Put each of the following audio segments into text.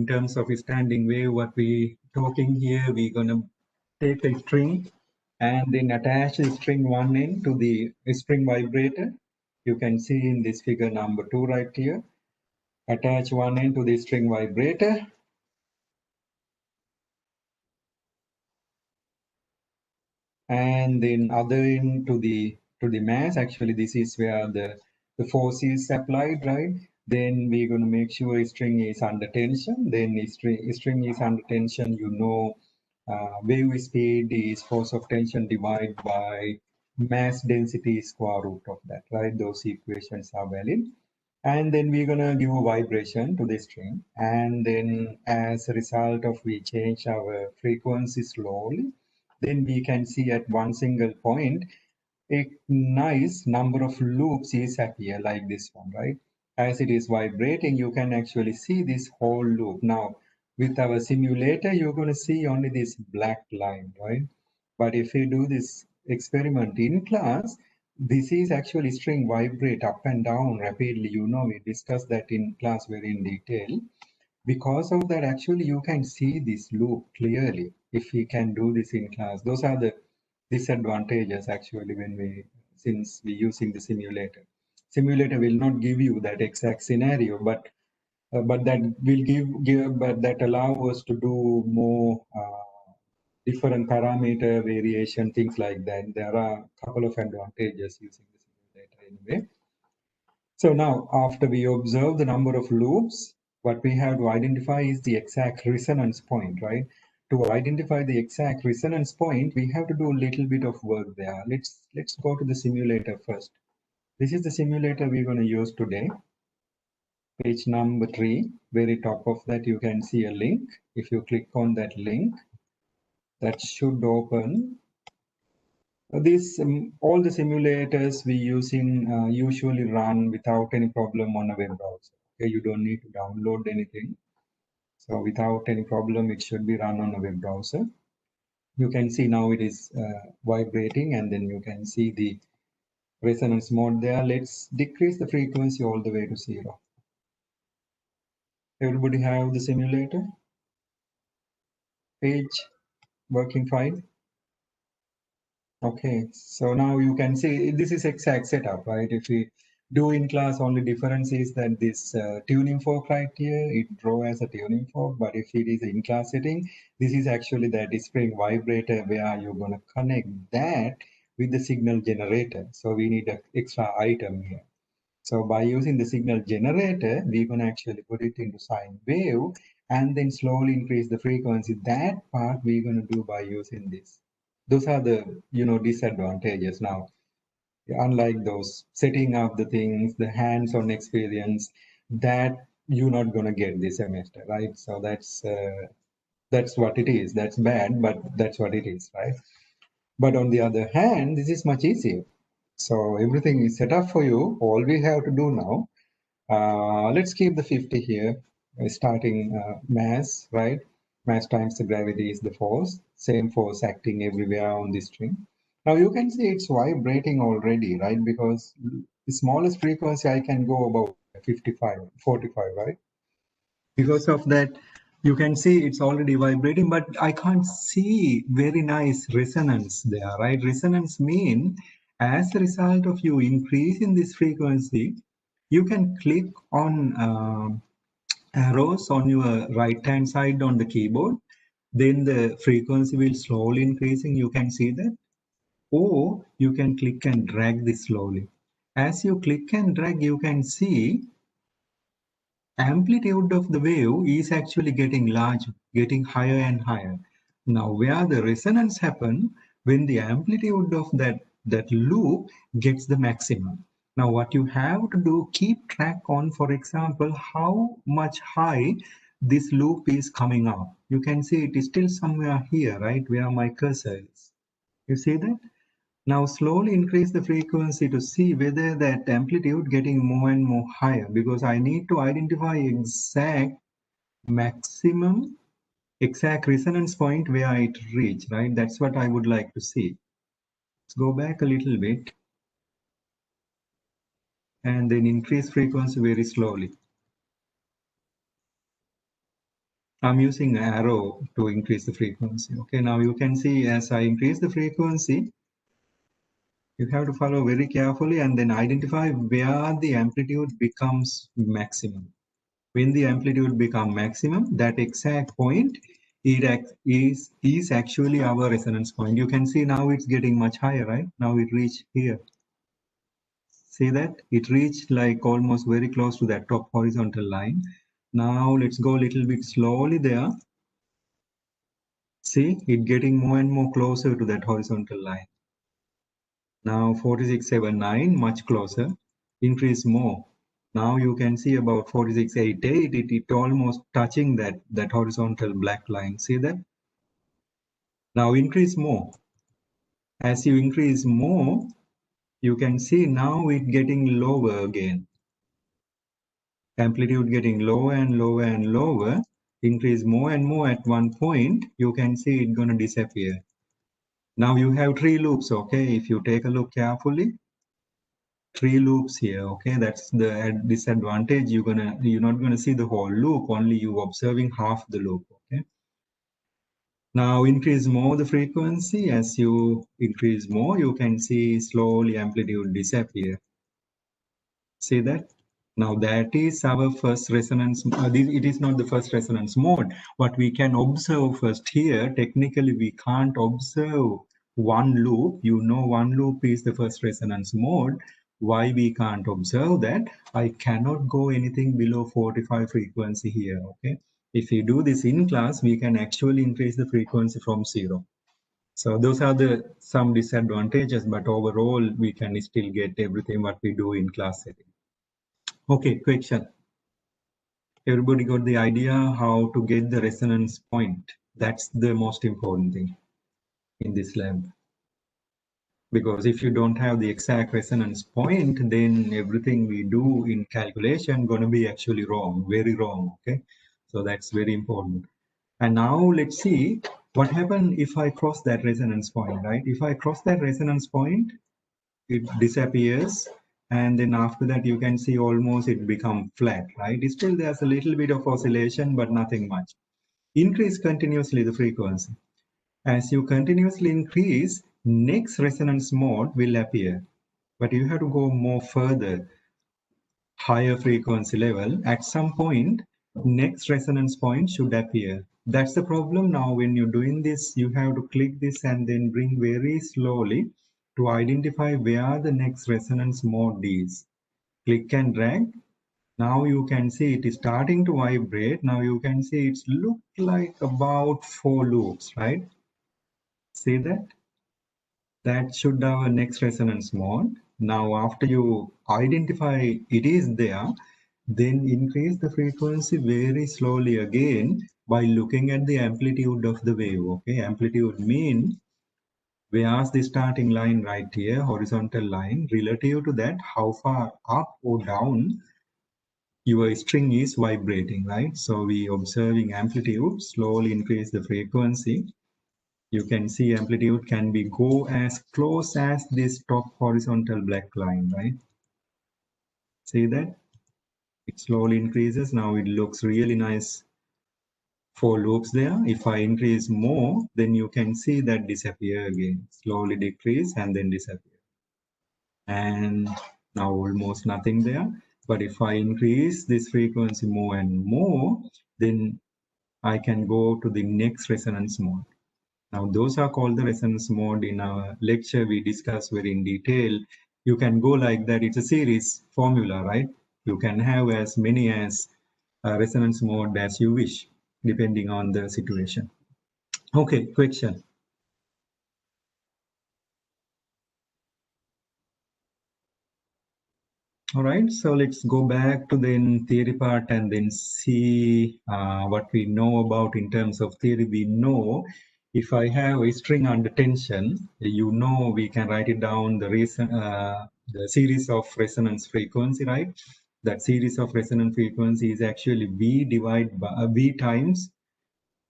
in terms of a standing wave, what we talking here, we're gonna take a string and then attach the string one end to the string vibrator. You can see in this figure number 2 right here. Attach one end to the string vibrator. And then other end to the mass. Actually, this is where the force is applied, right? Then we're going to make sure a string is under tension. Then a string is under tension, you know, wave speed is force of tension divided by mass density square root of that, right? Those equations are valid. And then we're going to give a vibration to the string. And then as a result of we change our frequency slowly, then we can see at one single point a nice number of loops is appear like this one, right? As it is vibrating, you can actually see this whole loop. Now, with our simulator, you're going to see only this black line, right? But if you do this experiment in class, this is actually string vibrate up and down rapidly. You know, we discussed that in class very in detail. Because of that, actually, you can see this loop clearly if we can do this in class. Those are the disadvantages actually when since we're using the simulator. Simulator will not give you that exact scenario, but that will but that allow us to do more different parameter variation, things like that. There are a couple of advantages using the simulator anyway. So now, after we observe the number of loops, what we have to identify is the exact resonance point, right? To identify the exact resonance point, we have to do a little bit of work there. Let's go to the simulator first. This is the simulator we're going to use today. Page number 3, very top of that, you can see a link. If you click on that link, that should open. All the simulators we using usually run without any problem on a web browser. Okay, you don't need to download anything. So without any problem, it should be run on a web browser. You can see now it is vibrating, and then you can see the resonance mode there. Let's decrease the frequency all the way to 0. Everybody have the simulator page working fine? Okay, so now you can see this is exact setup, right? If we do in class, only difference is that this tuning fork right here, it draw as a tuning fork, but if it is in class setting, this is actually that spring vibrator where you're going to connect that with the signal generator. So we need an extra item here. So by using the signal generator, we're going to actually put it into sine wave and then slowly increase the frequency. That part we're going to do by using this. Those are the disadvantages. Now, unlike those setting up the things, the hands-on experience that you're not going to get this semester, right? So that's what it is. That's bad, but that's what it is, right? But on the other hand, this is much easier. So everything is set up for you. All we have to do now, let's keep the 50 here, starting mass, right? Mass times the gravity is the force, same force acting everywhere on the string. Now you can see it's vibrating already, right? Because the smallest frequency I can go about 45, right? Because of that, you can see it's already vibrating, but I can't see very nice resonance there, right? Resonance mean as a result of you increasing this frequency, you can click on arrows on your right hand side on the keyboard, then the frequency will slowly increasing, you can see that, or you can click and drag this slowly. As you click and drag, you can see amplitude of the wave is actually getting large, getting higher and higher. Now, where the resonance happen when the amplitude of that loop gets the maximum. Now, what you have to do, keep track on, for example, how much high this loop is coming up. You can see it is still somewhere here, right, where my cursor is. You see that? Now slowly increase the frequency to see whether that amplitude getting more and more higher, because I need to identify exact maximum, exact resonance point where it reach, right? That's what I would like to see. Let's go back a little bit and then increase frequency very slowly. I'm using an arrow to increase the frequency. Okay, now you can see as I increase the frequency, you have to follow very carefully and then identify where the amplitude becomes maximum. When the amplitude becomes maximum, that exact point is actually our resonance point. You can see now it's getting much higher, right? Now it reached here. See that? It reached like almost very close to that top horizontal line. Now let's go a little bit slowly there. See, it getting more and more closer to that horizontal line. Now 4679, much closer. Increase more. Now you can see about 4688, it almost touching that horizontal black line. See that? Now increase more. As you increase more, you can see now it getting lower again. Amplitude getting lower and lower and lower. Increase more and more at one point, you can see it gonna disappear. Now you have 3 loops, okay? If you take a look carefully, 3 loops here, okay? That's the disadvantage. You're not gonna see the whole loop, only you observing half the loop, okay? Now increase more the frequency. As you increase more, you can see slowly amplitude disappear. See that? Now that is our first resonance. It is not the first resonance mode. What we can observe first here, technically we can't observe one loop. You know one loop is the first resonance mode. Why we can't observe that? I cannot go anything below 45 frequency here, okay? If we do this in class, we can actually increase the frequency from 0. So those are the some disadvantages, but overall we can still get everything what we do in class setting. Okay, question. Everybody got the idea how to get the resonance point. That's the most important thing in this lab. Because if you don't have the exact resonance point, then everything we do in calculation gonna be actually wrong, very wrong, okay? So that's very important. And now let's see what happens if I cross that resonance point, right? If I cross that resonance point, it disappears, and then after that you can see almost it become flat, right? Still there's a little bit of oscillation, but nothing much. Increase continuously the frequency. As you continuously increase, next resonance mode will appear, but you have to go more further, higher frequency level. At some point, next resonance point should appear. That's the problem. Now when you're doing this, you have to click this and then bring very slowly to identify where the next resonance mode is. Click and drag. Now you can see it is starting to vibrate. Now you can see it's look like about 4 loops, right? See that? That should have a next resonance mode. Now after you identify it is there, then increase the frequency very slowly again by looking at the amplitude of the wave. Okay, amplitude means where's the starting line right here, horizontal line, relative to that, how far up or down your string is vibrating, right? So we observing amplitude, slowly increase the frequency. You can see amplitude can be go as close as this top horizontal black line, right? See that? It slowly increases. Now it looks really nice. 4 loops there. If I increase more, then you can see that disappear again. Slowly decrease and then disappear. And now almost nothing there. But if I increase this frequency more and more, then I can go to the next resonance mode. Now those are called the resonance mode. In our lecture we discuss very in detail. You can go like that. It's a series formula, right? You can have as many as resonance mode as you wish, depending on the situation. Okay, question. All right, so let's go back to the theory part and then see what we know about in terms of theory. We know if I have a string under tension, you know we can write it down the series of resonance frequency, right? That series of resonance frequency is actually V divided by V times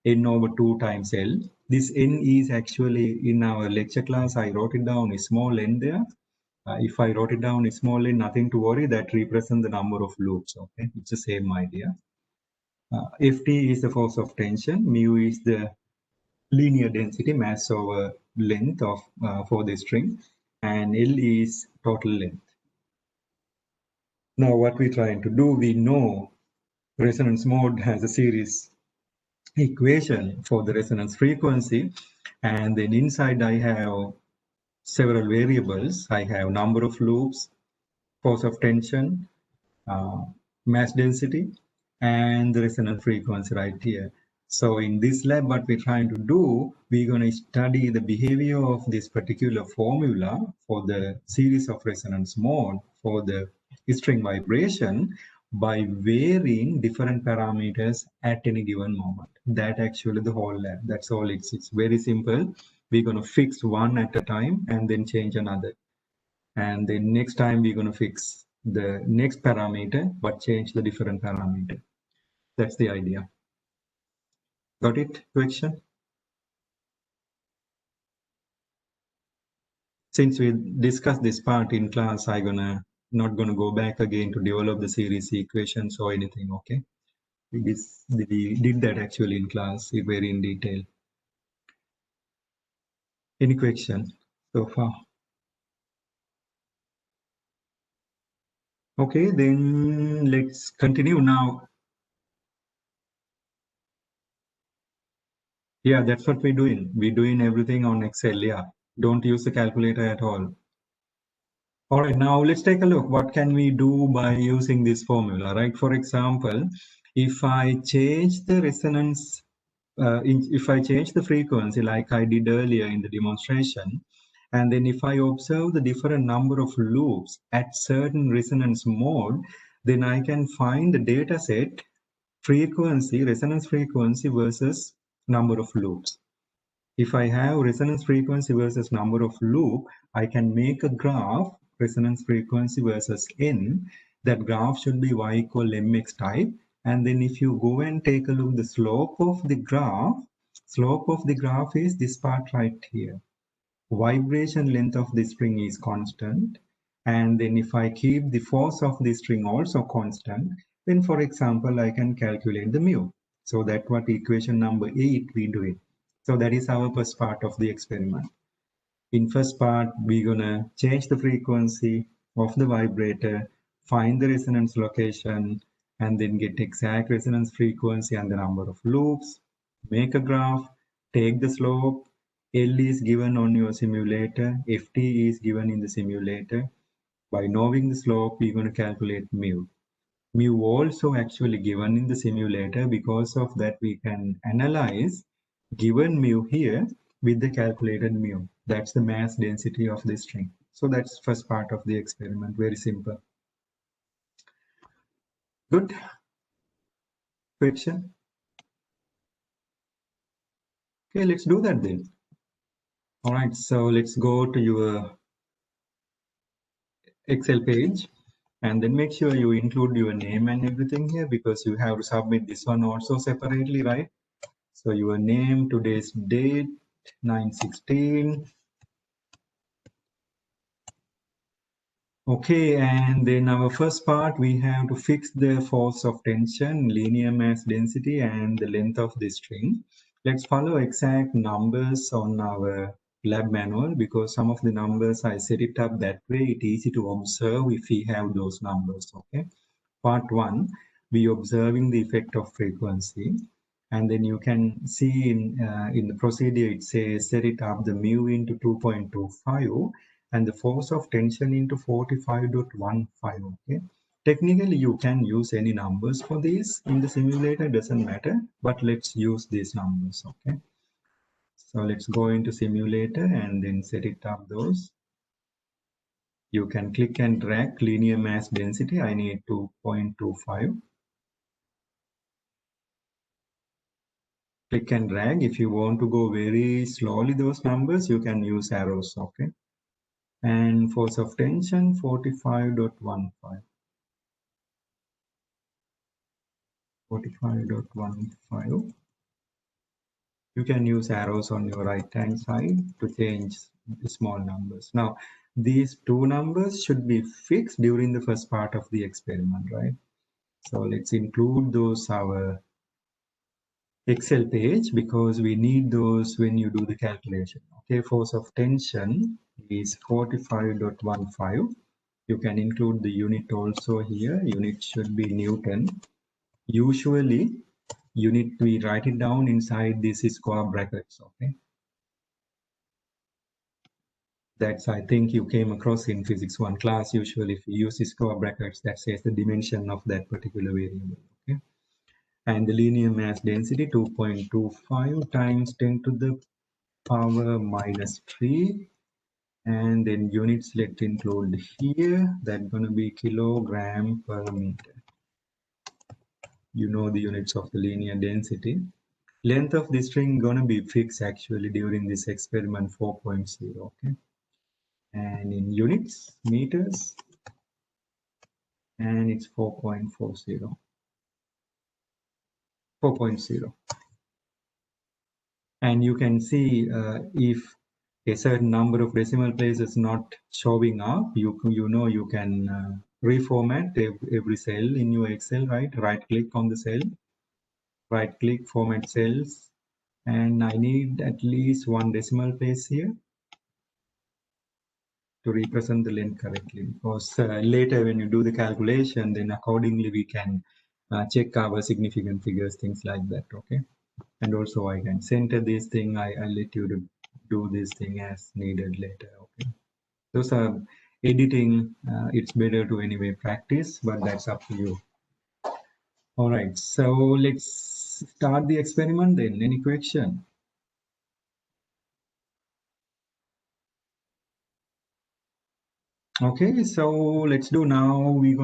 N over 2 times L. This N is actually in our lecture class, I wrote it down, a small n there. If I wrote it down in small n, nothing to worry, that represent the number of loops, okay? It's the same idea. Ft is the force of tension, mu is the linear density, mass over length of for the string, and L is total length. Now what we're trying to do, we know resonance mode has a series equation for the resonance frequency, and then inside I have several variables. I have number of loops, force of tension, mass density, and the resonance frequency right here. So in this lab, what we're trying to do, we're going to study the behavior of this particular formula for the series of resonance mode for the string vibration by varying different parameters at any given moment. That actually the whole lab. That's all. It's very simple. We're going to fix one at a time and then change another. And then next time we're going to fix the next parameter but change the different parameter. That's the idea. Got it? Question? Since we discussed this part in class, I'm not gonna go back again to develop the series equations or anything. Okay, we did that actually in class very in detail. Any question so far? Okay, then let's continue now. Yeah, that's what we're doing. We're doing everything on Excel. Yeah, don't use the calculator at all. All right, now let's take a look. What can we do by using this formula, right? For example, if I change the resonance, if I change the frequency like I did earlier in the demonstration, and then if I observe the different number of loops at certain resonance mode, then I can find the data set frequency, resonance frequency versus number of loops. If I have resonance frequency versus number of loop, I can make a graph, resonance frequency versus n. That graph should be y equal mx type. And then if you go and take a look, the slope of the graph is this part right here. Vibration length of the string is constant. And then if I keep the force of the string also constant, then for example, I can calculate the mu. So that's what equation number 8 we do it. So that is our first part of the experiment. In first part, we're gonna change the frequency of the vibrator, find the resonance location, and then get exact resonance frequency and the number of loops, make a graph, take the slope, L is given on your simulator, Ft is given in the simulator. By knowing the slope, we're gonna calculate mu. Mu also actually given in the simulator. Because of that, we can analyze given mu here with the calculated mu. That's the mass density of the string. So that's first part of the experiment. Very simple. Good. Question? Okay, let's do that then. All right, so let's go to your Excel page and then make sure you include your name and everything here, because you have to submit this one also separately, right? So your name, today's date, 9/16. Okay, and then our first part, we have to fix the force of tension, linear mass density, and the length of the string. Let's follow exact numbers on our lab manual, because some of the numbers I set it up that way. It's easy to observe if we have those numbers. Okay. Part 1, we observing the effect of frequency. And then you can see in the procedure, it says set it up the mu into 2.25 and the force of tension into 45.15. Okay. Technically, you can use any numbers for this in the simulator, doesn't matter, but let's use these numbers. Okay. So let's go into simulator and then set it up those. You can click and drag linear mass density. I need 2.25. Click and drag. If you want to go very slowly those numbers, you can use arrows. Okay. And force of tension 45.15. 45.15. You can use arrows on your right hand side to change the small numbers. Now these two numbers should be fixed during the first part of the experiment, right? So let's include those our Excel page because we need those when you do the calculation. Okay, force of tension is 45.15. You can include the unit also here. Unit should be Newton. Usually, unit we write it down inside these square brackets. Okay, that's I think you came across in physics 1 class. Usually, if you use square brackets, that says the dimension of that particular variable. Okay, and the linear mass density 2.25 times 10 to the power minus 3, and then units let include here, that's going to be kilogram per meter. You know the units of the linear density. Length of the string going to be fixed actually during this experiment 4.0. Okay, and in units meters, and it's 4.40. And you can see if a certain number of decimal places not showing up, you know you can reformat every cell in your Excel, right? Right click on the cell, right click, format cells, and I need at least one decimal place here to represent the length correctly, because later when you do the calculation, then accordingly we can check our significant figures, things like that. Okay, and also I can center this thing. I let you to do this thing as needed later. Okay, those are editing. It's better to anyway practice, but that's up to you. All right, so let's start the experiment then. Any question? Okay, so let's do now. We're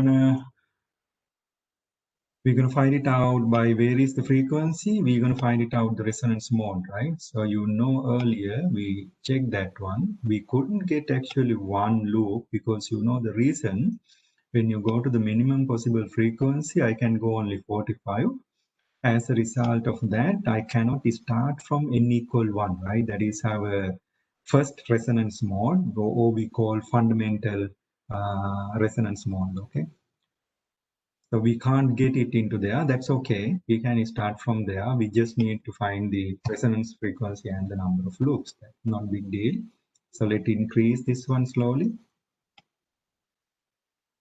gonna find it out by where is the frequency. We're gonna find it out the resonance mode, right? So you know earlier we checked that one. We couldn't get actually one loop because you know the reason. When you go to the minimum possible frequency, I can go only 45. As a result of that, I cannot start from n equal 1, right? That is our first resonance mode, or we call fundamental resonance mode, okay? So we can't get it into there. That's okay. We can start from there. We just need to find the resonance frequency and the number of loops. That's not a big deal. So let's increase this one slowly.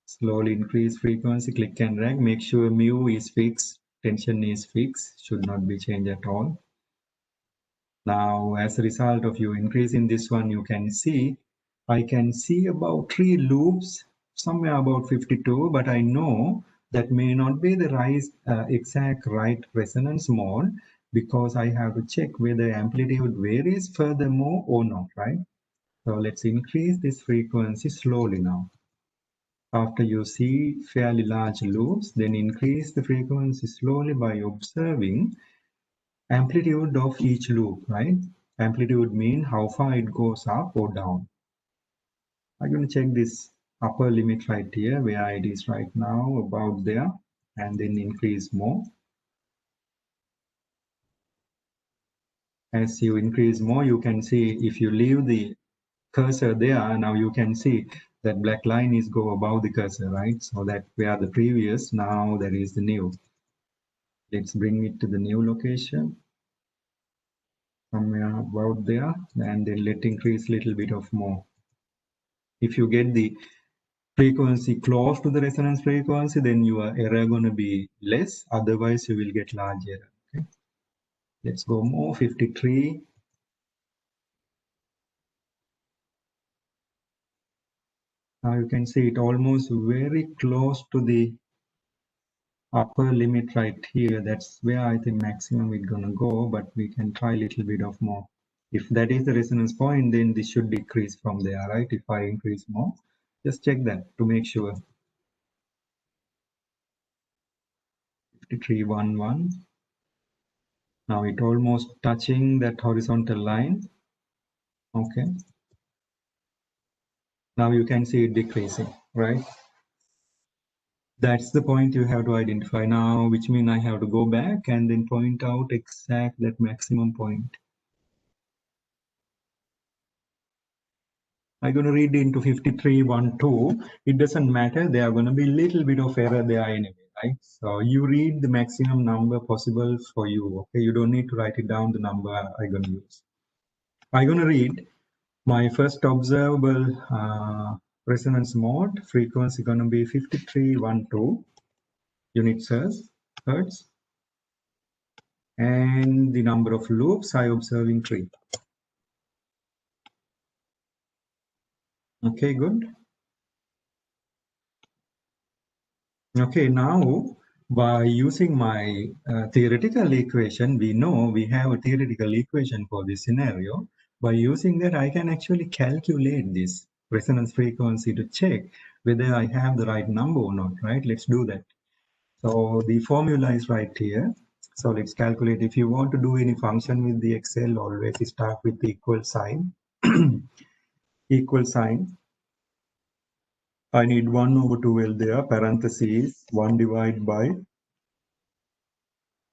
Slowly increase frequency, click and drag. Make sure mu is fixed, tension is fixed, should not be changed at all. Now, as a result of you increasing this one, you can see, I can see about 3 loops, somewhere about 52, but I know that may not be the exact right resonance mode because I have to check whether amplitude varies furthermore or not, right? So let's increase this frequency slowly now. After you see fairly large loops, then increase the frequency slowly by observing amplitude of each loop, right? Amplitude means how far it goes up or down. I'm going to check this upper limit right here where it is right now, about there, and then increase more. As you increase more, you can see if you leave the cursor there, now you can see that black line is go above the cursor, right? So that where the previous, now there is the new. Let's bring it to the new location. Somewhere about there, and then let increase little bit of more. If you get the frequency close to the resonance frequency, then your error going to be less. Otherwise, you will get large error. Okay, let's go more. 53. Now you can see it almost very close to the upper limit right here. That's where I think maximum it's gonna go, but we can try a little bit of more. If that is the resonance point, then this should decrease from there, right? If I increase more, just check that to make sure. 53.11. Now it almost touching that horizontal line. Okay. Now you can see it decreasing, right? That's the point you have to identify now, which means I have to go back and then point out exact that maximum point. I'm going to read into 53.12. It doesn't matter. There are going to be a little bit of error there anyway, right? So you read the maximum number possible for you, okay? You don't need to write it down, the number I'm going to use. I'm going to read my first observable resonance mode, frequency going to be 5312 units hertz, and the number of loops I observing 3. Okay, good. Okay, now by using my theoretical equation, we know we have a theoretical equation for this scenario. By using that, I can actually calculate this resonance frequency to check whether I have the right number or not, right? Let's do that. So the formula is right here. So let's calculate. If you want to do any function with the Excel, always start with the equal sign. Equal sign. I need 1 over 2L there, parentheses, 1 divided by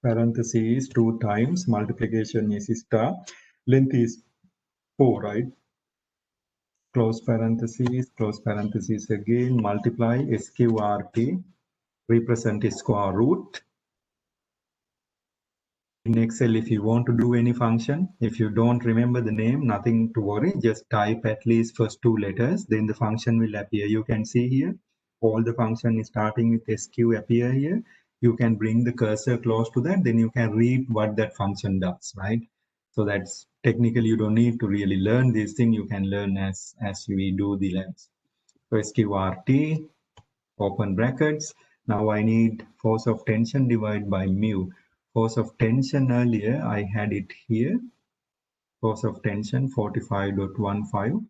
parentheses 2 times, multiplication is star, length is 4, right? Close parentheses again, multiply sqrt, represent square root. In Excel, if you want to do any function, if you don't remember the name, nothing to worry, just type at least first 2 letters, then the function will appear. You can see here, all the function is starting with sq appear here. You can bring the cursor close to that, then you can read what that function does, right? So that's technically, you don't need to really learn this thing. You can learn as we do the labs. So sqrt, open brackets. Now I need force of tension divided by mu. Force of tension earlier, I had it here. Force of tension 45.15.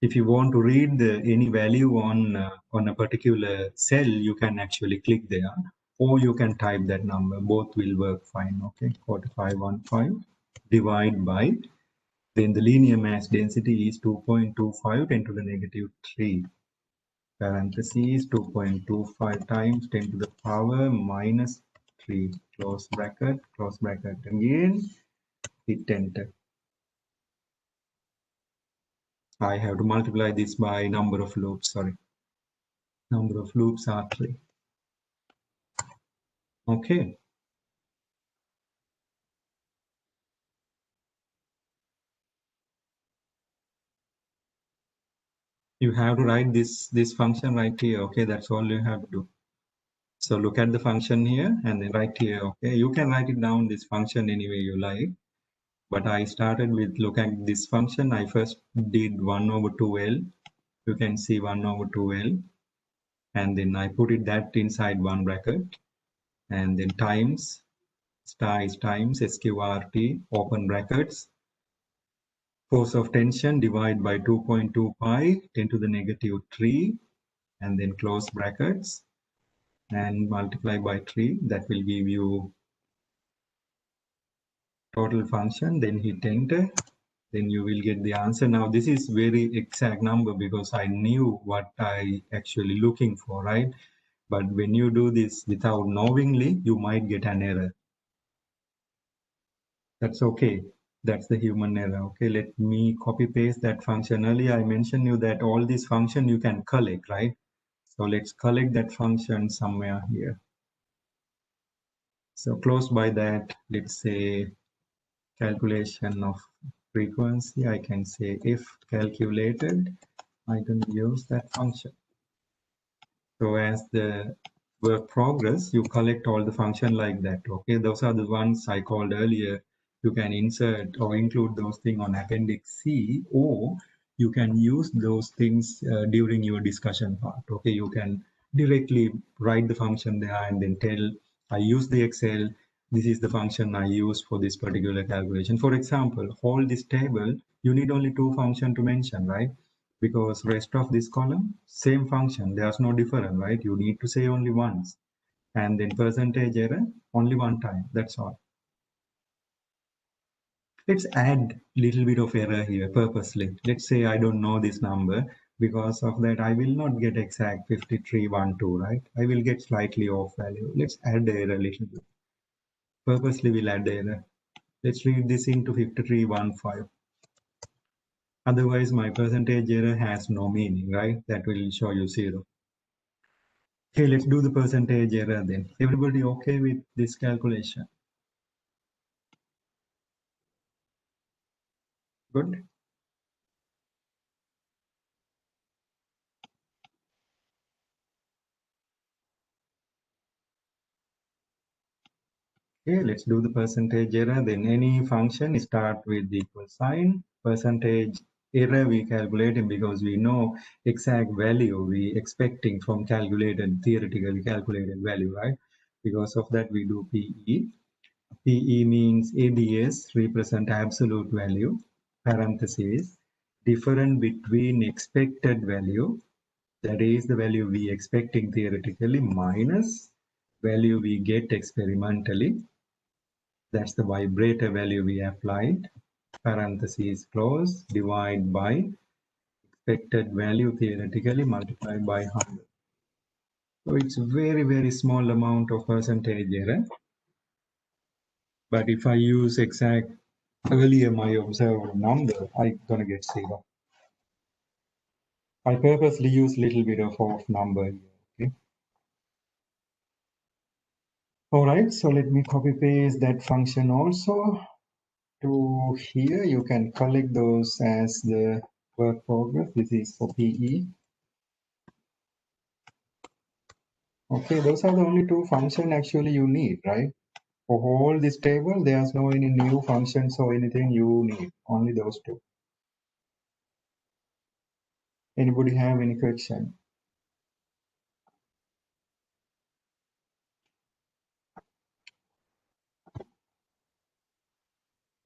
If you want to read any value on a particular cell, you can actually click there, or you can type that number. Both will work fine. Okay, 45.15 divide by, then the linear mass density is 2.25 10 to the negative 3. Parentheses 2.25 times 10 to the power minus 3, close bracket again, hit enter. I have to multiply this by number of loops, sorry. Number of loops are 3. Okay. You have to write this function right here. Okay, that's all you have to do. So look at the function here and then right here. Okay, you can write it down, this function, any way you like. But I started with, look at this function. I first did 1 over 2L. You can see 1 over 2L. And then I put it that inside one bracket. And then times, star is times, sqrt, open brackets. Force of tension divided by 2.2 pi 10 to the negative 3. And then close brackets. And multiply by 3. That will give you total function. Then hit enter. Then you will get the answer. Now this is very exact number because I knew what I actually looking for, right? But when you do this without knowingly, you might get an error. That's okay. That's the human error. Okay, let me copy paste that function. Earlier I mentioned you that all these function you can collect, right? So let's collect that function somewhere here. So close by that, let's say calculation of frequency. I can say if calculated, I can use that function. So as the work progress, you collect all the function like that. Okay, those are the ones I called earlier. You can insert or include those things on Appendix C, or you can use those things during your discussion part. Okay, you can directly write the function there and then tell, I use the Excel, this is the function I use for this particular calculation. For example, hold this table, you need only 2 functions to mention, right? Because rest of this column, same function, there's no difference, right? You need to say only once. And then percentage error, only one time, that's all. Let's add little bit of error here purposely. Let's say I don't know this number. Because of that, I will not get exact 5312, right? I will get slightly off value. Let's add the error a little bit. Purposely we'll add the error. Let's read this into 5315. Otherwise, my percentage error has no meaning, right? That will show you 0. Okay, let's do the percentage error then. Everybody okay with this calculation? Good. Okay, let's do the percentage error. Then any function start with the equal sign. Percentage error we calculating because we know exact value we expecting from calculated, theoretically calculated value, right? Because of that we do PE. PE means ADS represent absolute value, parentheses, difference between expected value, that is the value we expecting theoretically, minus value we get experimentally. That's the vibrator value we applied, parentheses close, divide by expected value theoretically multiplied by 100. So it's very, very small amount of percentage error. But if I use exact earlier my observed number, I'm gonna get 0. I purposely use little bit of off number here, okay? All right, so let me copy paste that function also to here. You can collect those as the work progress. This is for PE. Okay, those are the only two functions actually you need, right? For all this table, there's no any new functions or anything you need, only those two. Anybody have any question?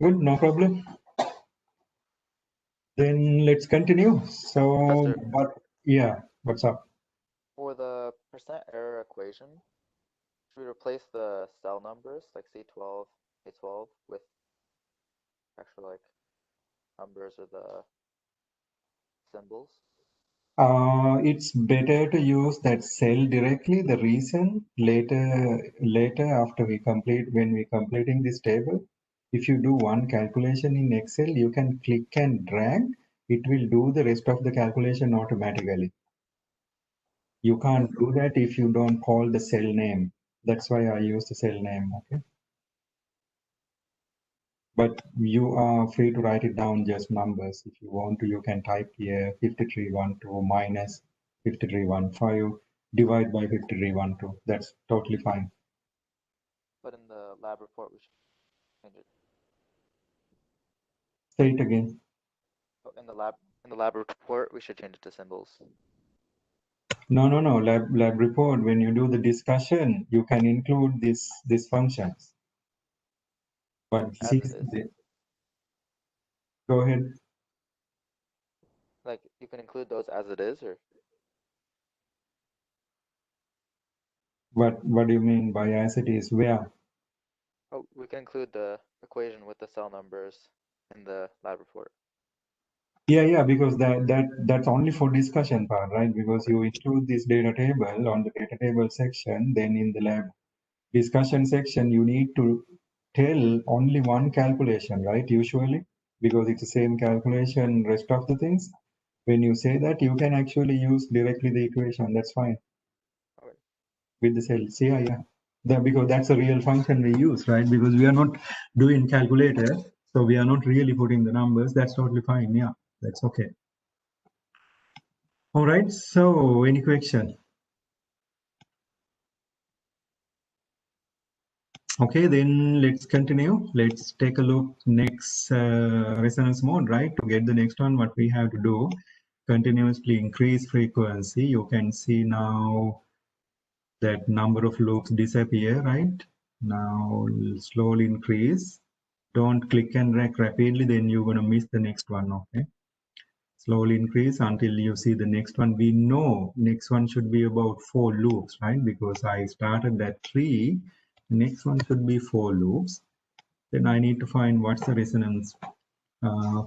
Good, no problem. Then let's continue. So, Professor, but yeah, what's up? for the percent error equation, should we replace the cell numbers like C12, A12 with actual like numbers or the symbols? It's better to use that cell directly. The reason later after we complete, when we completing this table, if you do one calculation in Excel, you can click and drag. It will do the rest of the calculation automatically. You can't Yes. do that if you don't call the cell name. That's why I use the cell name. Okay. But you are free to write it down just numbers. If you want to, you can type here 5312 minus 5315 divide by 5312. That's totally fine. But in the lab report, we should change it. Say it again. Oh, in the lab report, we should change it to symbols. No. Lab report. When you do the discussion, you can include these functions. But As see, it is. go ahead. Like you can include those as it is, or What do you mean by as it is? Where? oh, we can include the equation with the cell numbers in the lab report. Yeah, because that's only for discussion part, right? Because Okay. you include this data table on the data table section, then in the lab discussion section, you need to tell only one calculation, right? Usually, because it's the same calculation, rest of the things. When you say that, you can actually use directly the equation. That's fine Okay. with the cells. Yeah. Because that's a real function we use, right? Because we are not doing calculator, so we are not really putting the numbers. That's totally fine. Yeah, that's okay. All right. So, any question? Okay, then let's continue. Let's take a look next resonance mode, right? To get the next one, what we have to do, continuously increase frequency. You can see now that number of loops disappear, right? Now slowly increase. Don't click and drag rapidly, then you're gonna miss the next one, okay? Slowly increase until you see the next one. We know next one should be about 4 loops, right? Because I started that 3. Next one should be 4 loops. Then I need to find what's the resonance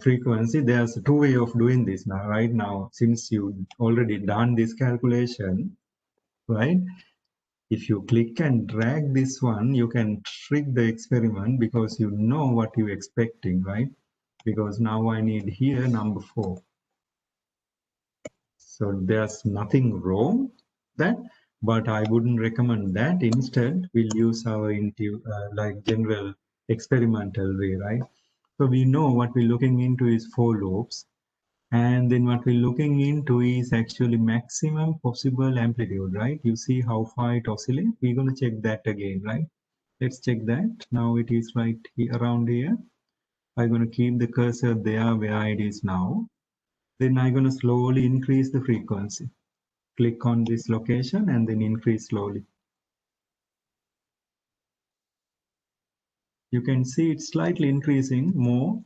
frequency. There's 2 ways of doing this now. Right now, since you already done this calculation, right? If you click and drag this one, you can trick the experiment because you know what you're expecting, right? Because now I need here number 4. So there's nothing wrong that, but I wouldn't recommend that. Instead, we'll use our like general experimental way, right? So we know what we're looking into is for loops, and then what we're looking into is actually maximum possible amplitude, right? You see how far it oscillates. We're going to check that again, right? Let's check that. Now it is right here, around here. I'm going to keep the cursor there where it is now. Then I'm going to slowly increase the frequency. Click on this location and then increase slowly. You can see it's slightly increasing, more.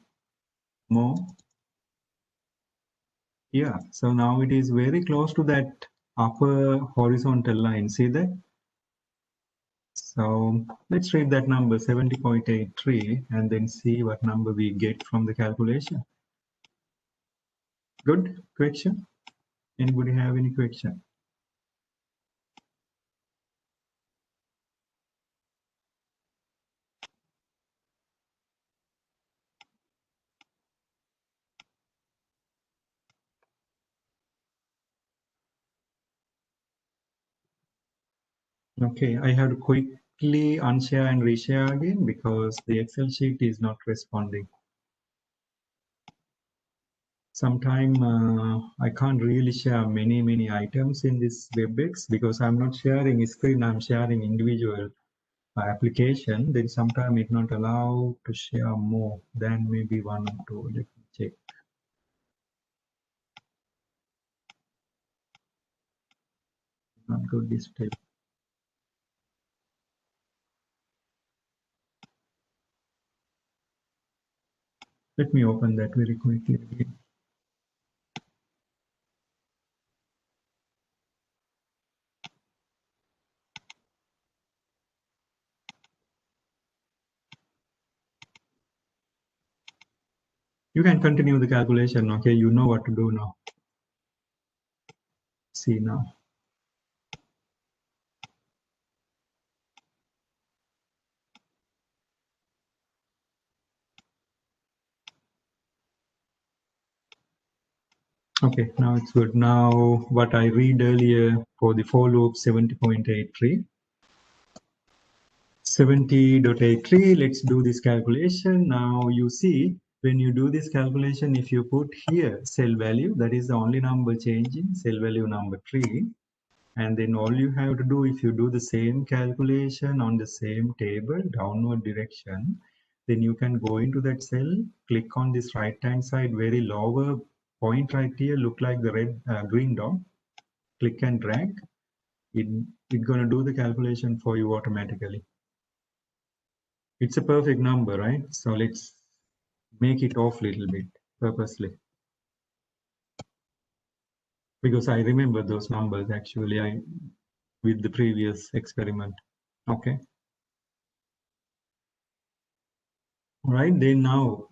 Yeah, so now it is very close to that upper horizontal line. See that? So let's read that number 70.83 and then see what number we get from the calculation. Good question? Anybody have any question? Okay, I have to quickly unshare and reshare again because the Excel sheet is not responding. Sometime I can't really share many items in this WebEx because I'm not sharing a screen, I'm sharing individual application. Then sometime it not allow to share more than maybe one or two. Let me check. Not good this step. Let me open that very quickly again. You can continue the calculation. Okay, you know what to do now. See now. Okay, now it's good. Now what I read earlier for the for loop 70.83. 70.83, let's do this calculation. Now you see, when you do this calculation, if you put here cell value, that is the only number changing, cell value number 3. And then all you have to do, if you do the same calculation on the same table, downward direction, then you can go into that cell, click on this right hand side, very lower point right here, look like the red green dot, click and drag. It's going to do the calculation for you automatically. It's a perfect number, right? So let's make it off a little bit purposely. Because I remember those numbers actually with the previous experiment. Okay. All right, then now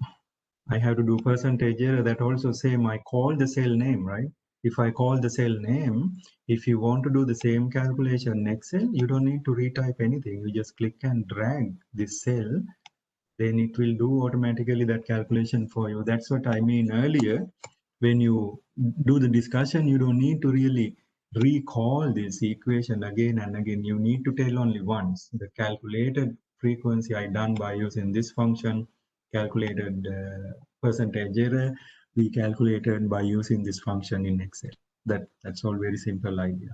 I have to do percentage error. That also same, I call the cell name, right? If I call the cell name, if you want to do the same calculation next cell, you don't need to retype anything. You just click and drag this cell, then it will do automatically that calculation for you. That's what I mean earlier. When you do the discussion, you don't need to really recall this equation again and again. You need to tell only once. The calculated frequency I done by using this function, calculated percentage error, we calculated by using this function in Excel. That's all very simple idea.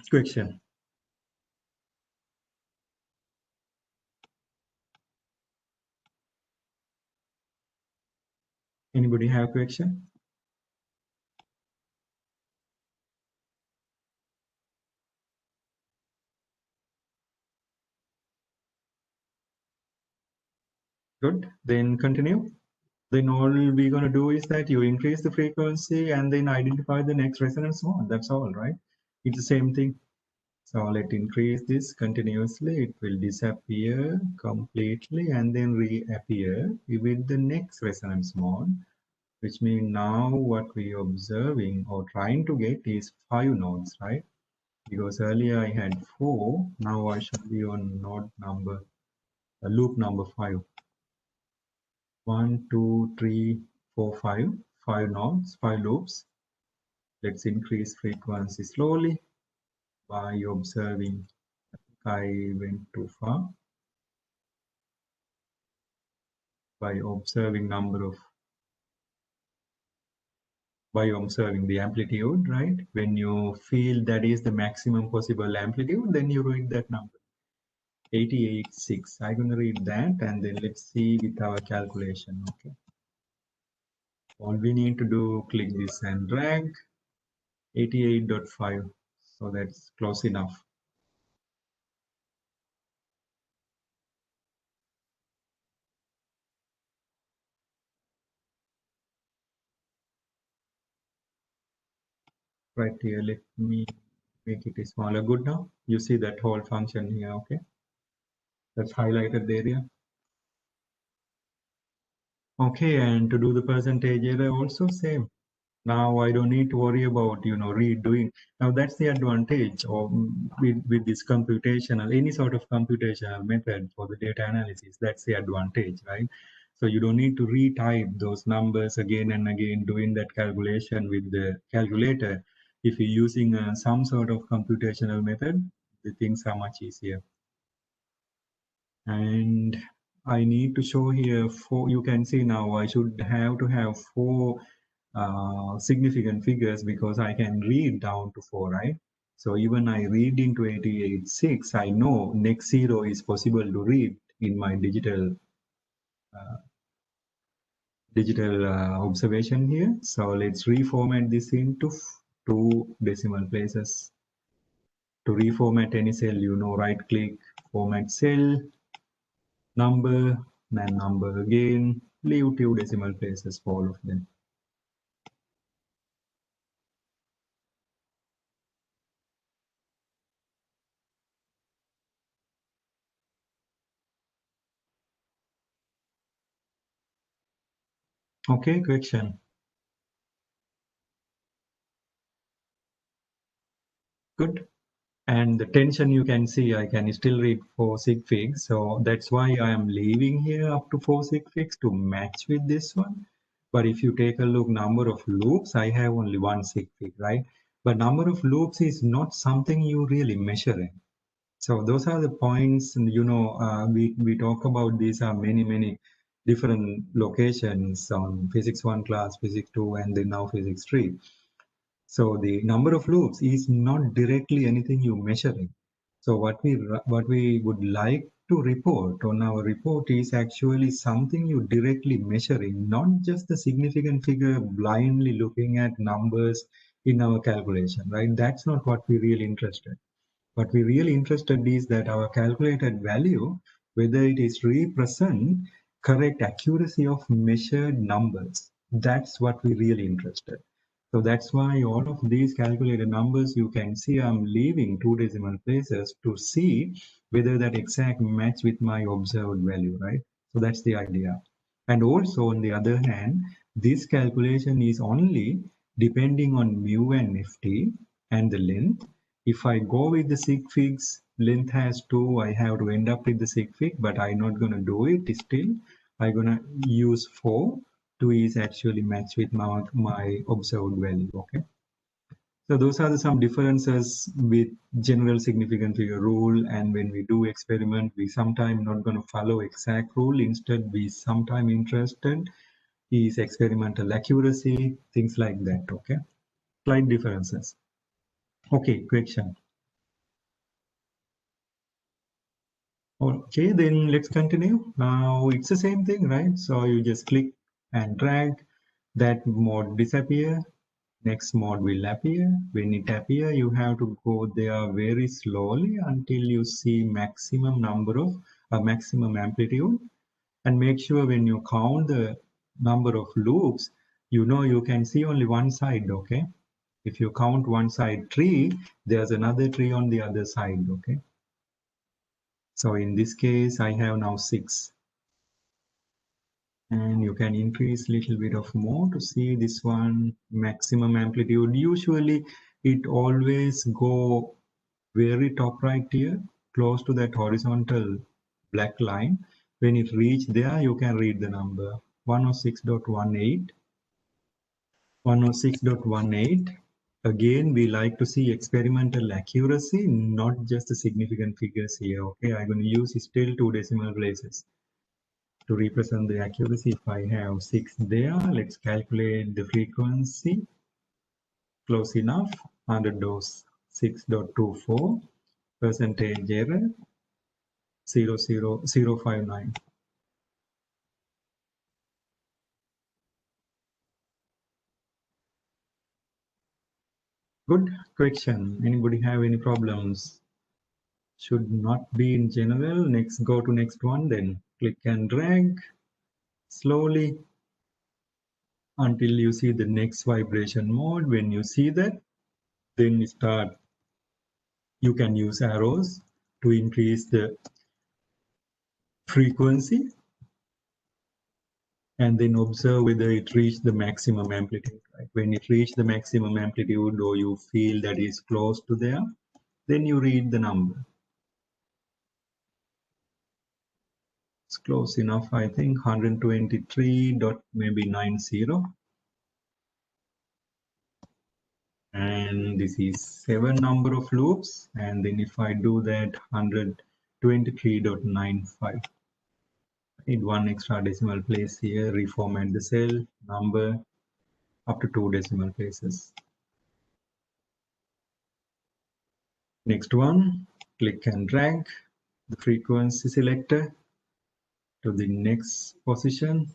Question. Anybody have question? Good, then continue. Then all we're going to do is that you increase the frequency and then identify the next resonance mode. That's all, right? It's the same thing. So let's increase this continuously. It will disappear completely and then reappear with the next resonance mode, which means now what we are observing or trying to get is 5 nodes, right? Because earlier I had 4, now I should be on node number, loop number 5. 1, 2, 3, 4, 5, 5 nodes, 5 loops. Let's increase frequency slowly by observing. I went too far. By observing the amplitude, right? When you feel that is the maximum possible amplitude, then you read that number. 88.6. I'm going to read that and then let's see with our calculation. Okay. All we need to do, click this and drag 88.5. So that's close enough. Right here, let me make it smaller. Good now. You see that whole function here. Okay. That's highlighted area. Okay, and to do the percentage error also same. Now I don't need to worry about redoing. Now that's the advantage of with this computational, any sort of computational method for the data analysis. That's the advantage, right? So you don't need to retype those numbers again and again doing that calculation with the calculator. If you're using some sort of computational method, the things are much easier. And I need to show here four. You can see now I should have to have four significant figures because I can read down to 4, right? So even I read into 88.6, I know next 0 is possible to read in my digital observation here. So let's reformat this into 2 decimal places. To reformat any cell, right click, format cell, number, and number again, leave 2 decimal places for all of them. Okay, question. Good. And the tension you can see, I can still read 4 sig figs. So that's why I am leaving here up to 4 sig figs to match with this one. But if you take a look, number of loops, I have only 1 sig fig, right? But number of loops is not something you really measure in. So those are the points, we talk about these are many different locations on physics 1 class, physics 2, and then now physics 3. So the number of loops is not directly anything you measuring. So what we would like to report on our report is actually something you directly measuring, not just the significant figure blindly looking at numbers in our calculation, right? That's not what we really interested. What we really interested is that our calculated value, whether it is represent correct accuracy of measured numbers. That's what we really interested. So that's why all of these calculated numbers, you can see I'm leaving 2 decimal places to see whether that exact match with my observed value, right? So that's the idea. And also on the other hand, this calculation is only depending on mu and ft and the length. If I go with the sig figs, length has 2, I have to end up with the sig fig, but I'm not going to do it still. I'm going to use 4. 2 is actually matched with my observed value. Okay. So those are some differences with general significant figure rule. And when we do experiment, we sometimes not going to follow exact rule. Instead, we sometimes interested is experimental accuracy, things like that. Okay. Slight differences. Okay, question. Okay, then let's continue. Now it's the same thing, right? So you just click and drag, that mode disappear, next mode will appear. When it appear, you have to go there very slowly until you see maximum number of maximum amplitude, and make sure when you count the number of loops, you can see only one side. Okay, if you count one side tree, there's another tree on the other side. Okay, so in this case I have now 6, and you can increase little bit of more to see this one maximum amplitude. Usually it always go very top right here, close to that horizontal black line. When it reach there, you can read the number 106.18. 106.18. Again, we like to see experimental accuracy, not just the significant figures here. Okay, I'm going to use still 2 decimal places to represent the accuracy. If I have 6 there, let's calculate the frequency. Close enough. 100 dose 6.24, percentage error 0.059. Good question. Anybody have any problems? Should not be in general. Next, go to next one, then click and drag slowly until you see the next vibration mode. When you see that, then start. You can use arrows to increase the frequency and then observe whether it reached the maximum amplitude. Right? When it reached the maximum amplitude or you feel that is close to there, then you read the number. It's close enough, I think, 123 dot maybe 90. And this is 7 number of loops. And then if I do that, 123.95. Need one extra decimal place here, reformat the cell, number up to 2 decimal places. Next one, click and drag the frequency selector to the next position.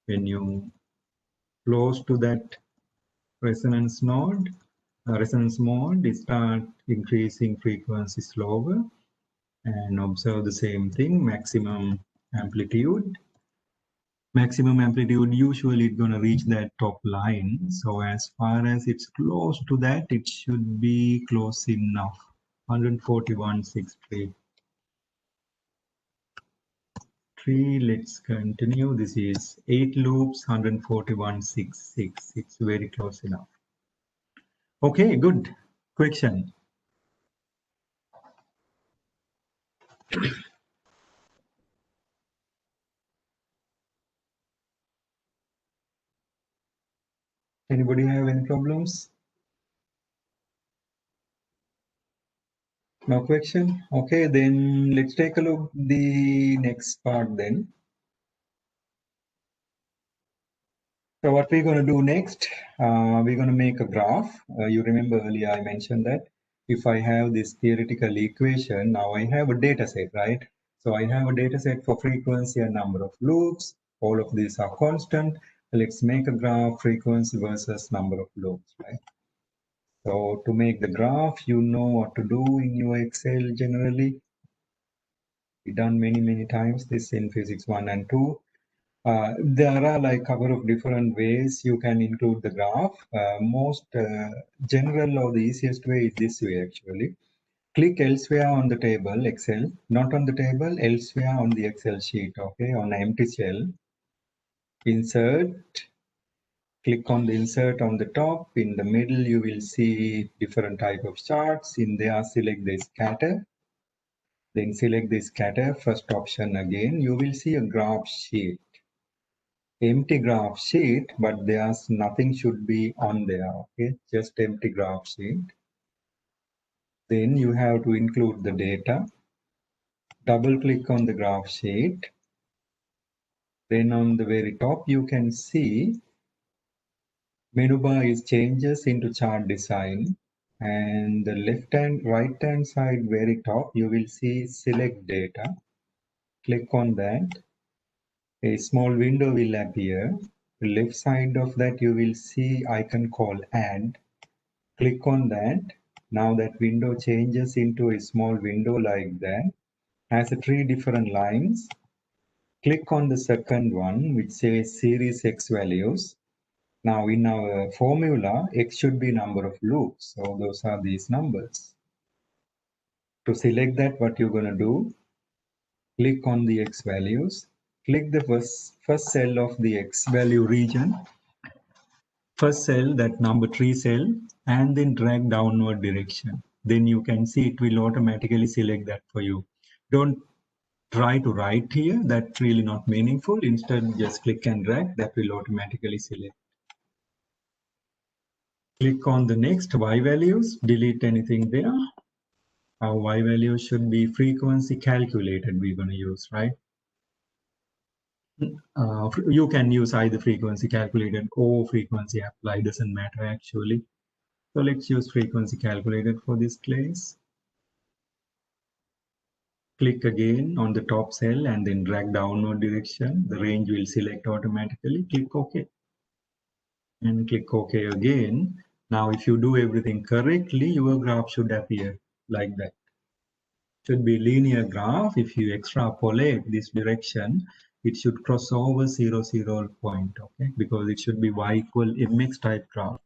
When you close to that resonance node, resonance mode, it start increasing frequency slower, and observe the same thing, maximum amplitude. Maximum amplitude, usually it's going to reach that top line. So as far as it's close to that, it should be close enough. 141.63. Let's continue. This is 8 loops, 141.66. It's very close enough. Okay, good. Question. Anybody have any problems? No question? Okay, then let's take a look at the next part then. So what we're going to do next, we're going to make a graph. You remember earlier I mentioned that if I have this theoretical equation, now I have a data set, right? So I have a data set for frequency and number of loops. All of these are constant. Let's make a graph, frequency versus number of loops, right? So to make the graph, you know what to do in your Excel generally. We've done many times this in physics 1 and 2. There are like a couple of different ways you can include the graph. Most general or the easiest way is this way actually. Click elsewhere on the table, Excel, not on the table, elsewhere on the Excel sheet, okay, on an empty cell. Insert, click on the insert on the top. In the middle, you will see different type of charts. In there, select the scatter. Then select the scatter, first option again. You will see a graph sheet. Empty graph sheet, but there's nothing should be on there, okay? Just empty graph sheet. Then you have to include the data. Double click on the graph sheet. Then on the very top, you can see menu bar is changes into chart design. And the left and right hand side, very top, you will see select data. Click on that. A small window will appear. The left side of that, you will see icon called add. Click on that. Now that window changes into a small window like that. Has 3 different lines. Click on the second one, which says series X values. Now in our formula, X should be number of loops. So those are these numbers. To select that, what you're going to do, click on the X values. Click the first cell of the X value region. First cell, that number 3 cell, and then drag downward direction. Then you can see it will automatically select that for you. Don't try to write here, that's really not meaningful. Instead, just click and drag, that will automatically select. Click on the next y values, delete anything there. Our y value should be frequency calculated we're going to use, right? You can use either frequency calculated or frequency applied, doesn't matter actually. So let's use frequency calculated for this case. Click again on the top cell and then drag downward direction. The range will select automatically. Click OK. And click OK again. Now, if you do everything correctly, your graph should appear like that. Should be linear graph. If you extrapolate this direction, it should cross over 0, 0 point, okay? Because it should be y equal mx type graph.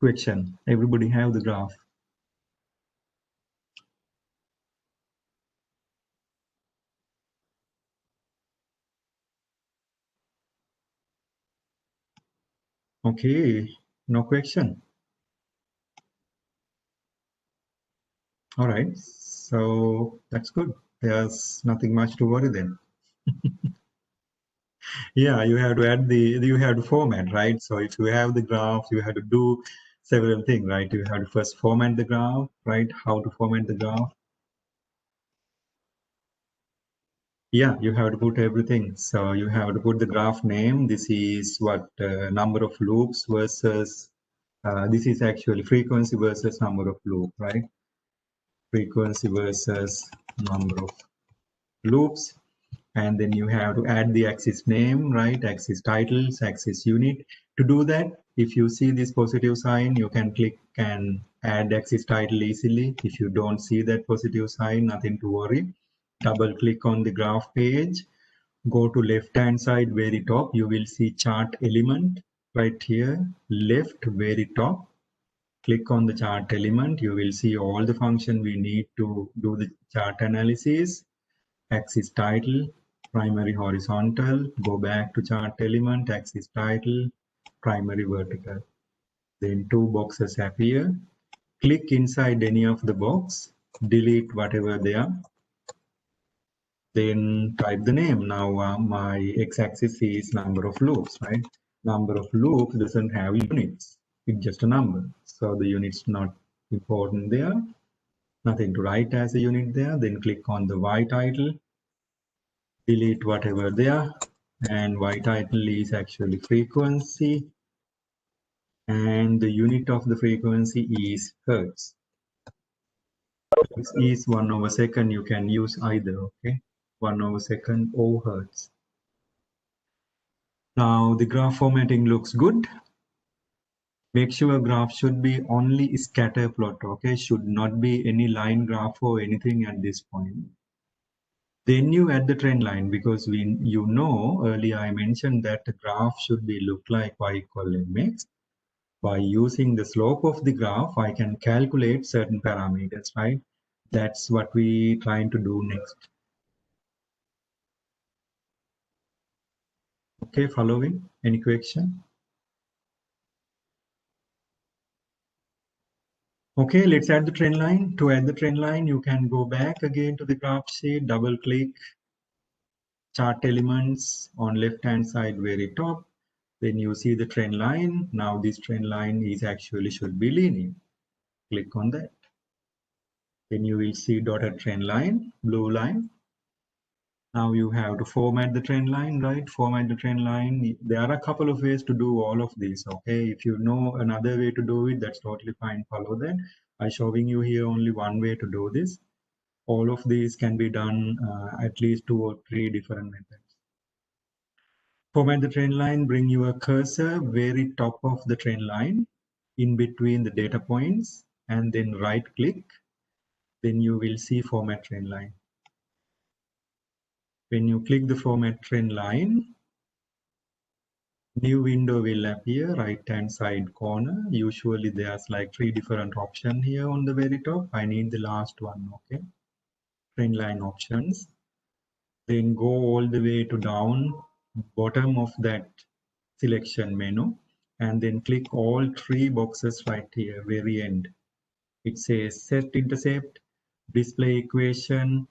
Question. Everybody have the graph? Okay, no question. All right, so that's good. There's nothing much to worry then. Yeah, you have to format, right? So if you have the graph, you have to do several things, right? You have to first format the graph, right? How to format the graph? Yeah, you have to put everything. So you have to put the graph name. This is what number of loops versus this is actually frequency versus number of loop, right? Frequency versus number of loops. And then you have to add the axis name, right? Axis titles, axis unit. To do that, if you see this positive sign, you can click and add axis title easily. If you don't see that positive sign, nothing to worry. Double click on the graph page. Go to left hand side, very top, you will see chart element right here, left, very top. Click on the chart element, you will see all the function we need to do the chart analysis. Axis title, primary horizontal, go back to chart element, axis title, primary vertical. Then two boxes appear. Click inside any of the box, delete whatever they are. Then type the name. Now my x-axis is number of loops, right? Number of loops doesn't have units. It's just a number. So the unit's not important there. Nothing to write as a unit there. Then click on the y title. Delete whatever there. And y title is actually frequency. And the unit of the frequency is hertz. This is 1/2. You can use either, okay? 1/2 or hertz. Now the graph formatting looks good. Make sure graph should be only scatter plot, okay? Should not be any line graph or anything at this point. Then you add the trend line because earlier I mentioned that the graph should be look like y equal mx. By using the slope of the graph, I can calculate certain parameters, right? That's what we trying to do next. Okay, following? Any question? Okay, let's add the trend line. To add the trend line, you can go back again to the graph sheet, double click, chart elements on left hand side, very top. Then you see the trend line. Now this trend line is actually should be linear. Click on that. Then you will see dotted trend line, blue line. Now you have to format the trend line, right? Format the trend line. There are a couple of ways to do all of these, okay? If you know another way to do it, that's totally fine, follow that. I'm showing you here only one way to do this. All of these can be done at least 2 or 3 different methods. Format the trend line, bring your cursor very top of the trend line in between the data points and then right click. Then you will see format trend line. When you click the format trend line, new window will appear right hand side corner. Usually there's like 3 different options here on the very top. I need the last one, okay? Trend line options. Then go all the way to down bottom of that selection menu and then click all 3 boxes right here, very end. It says set intercept, display equation,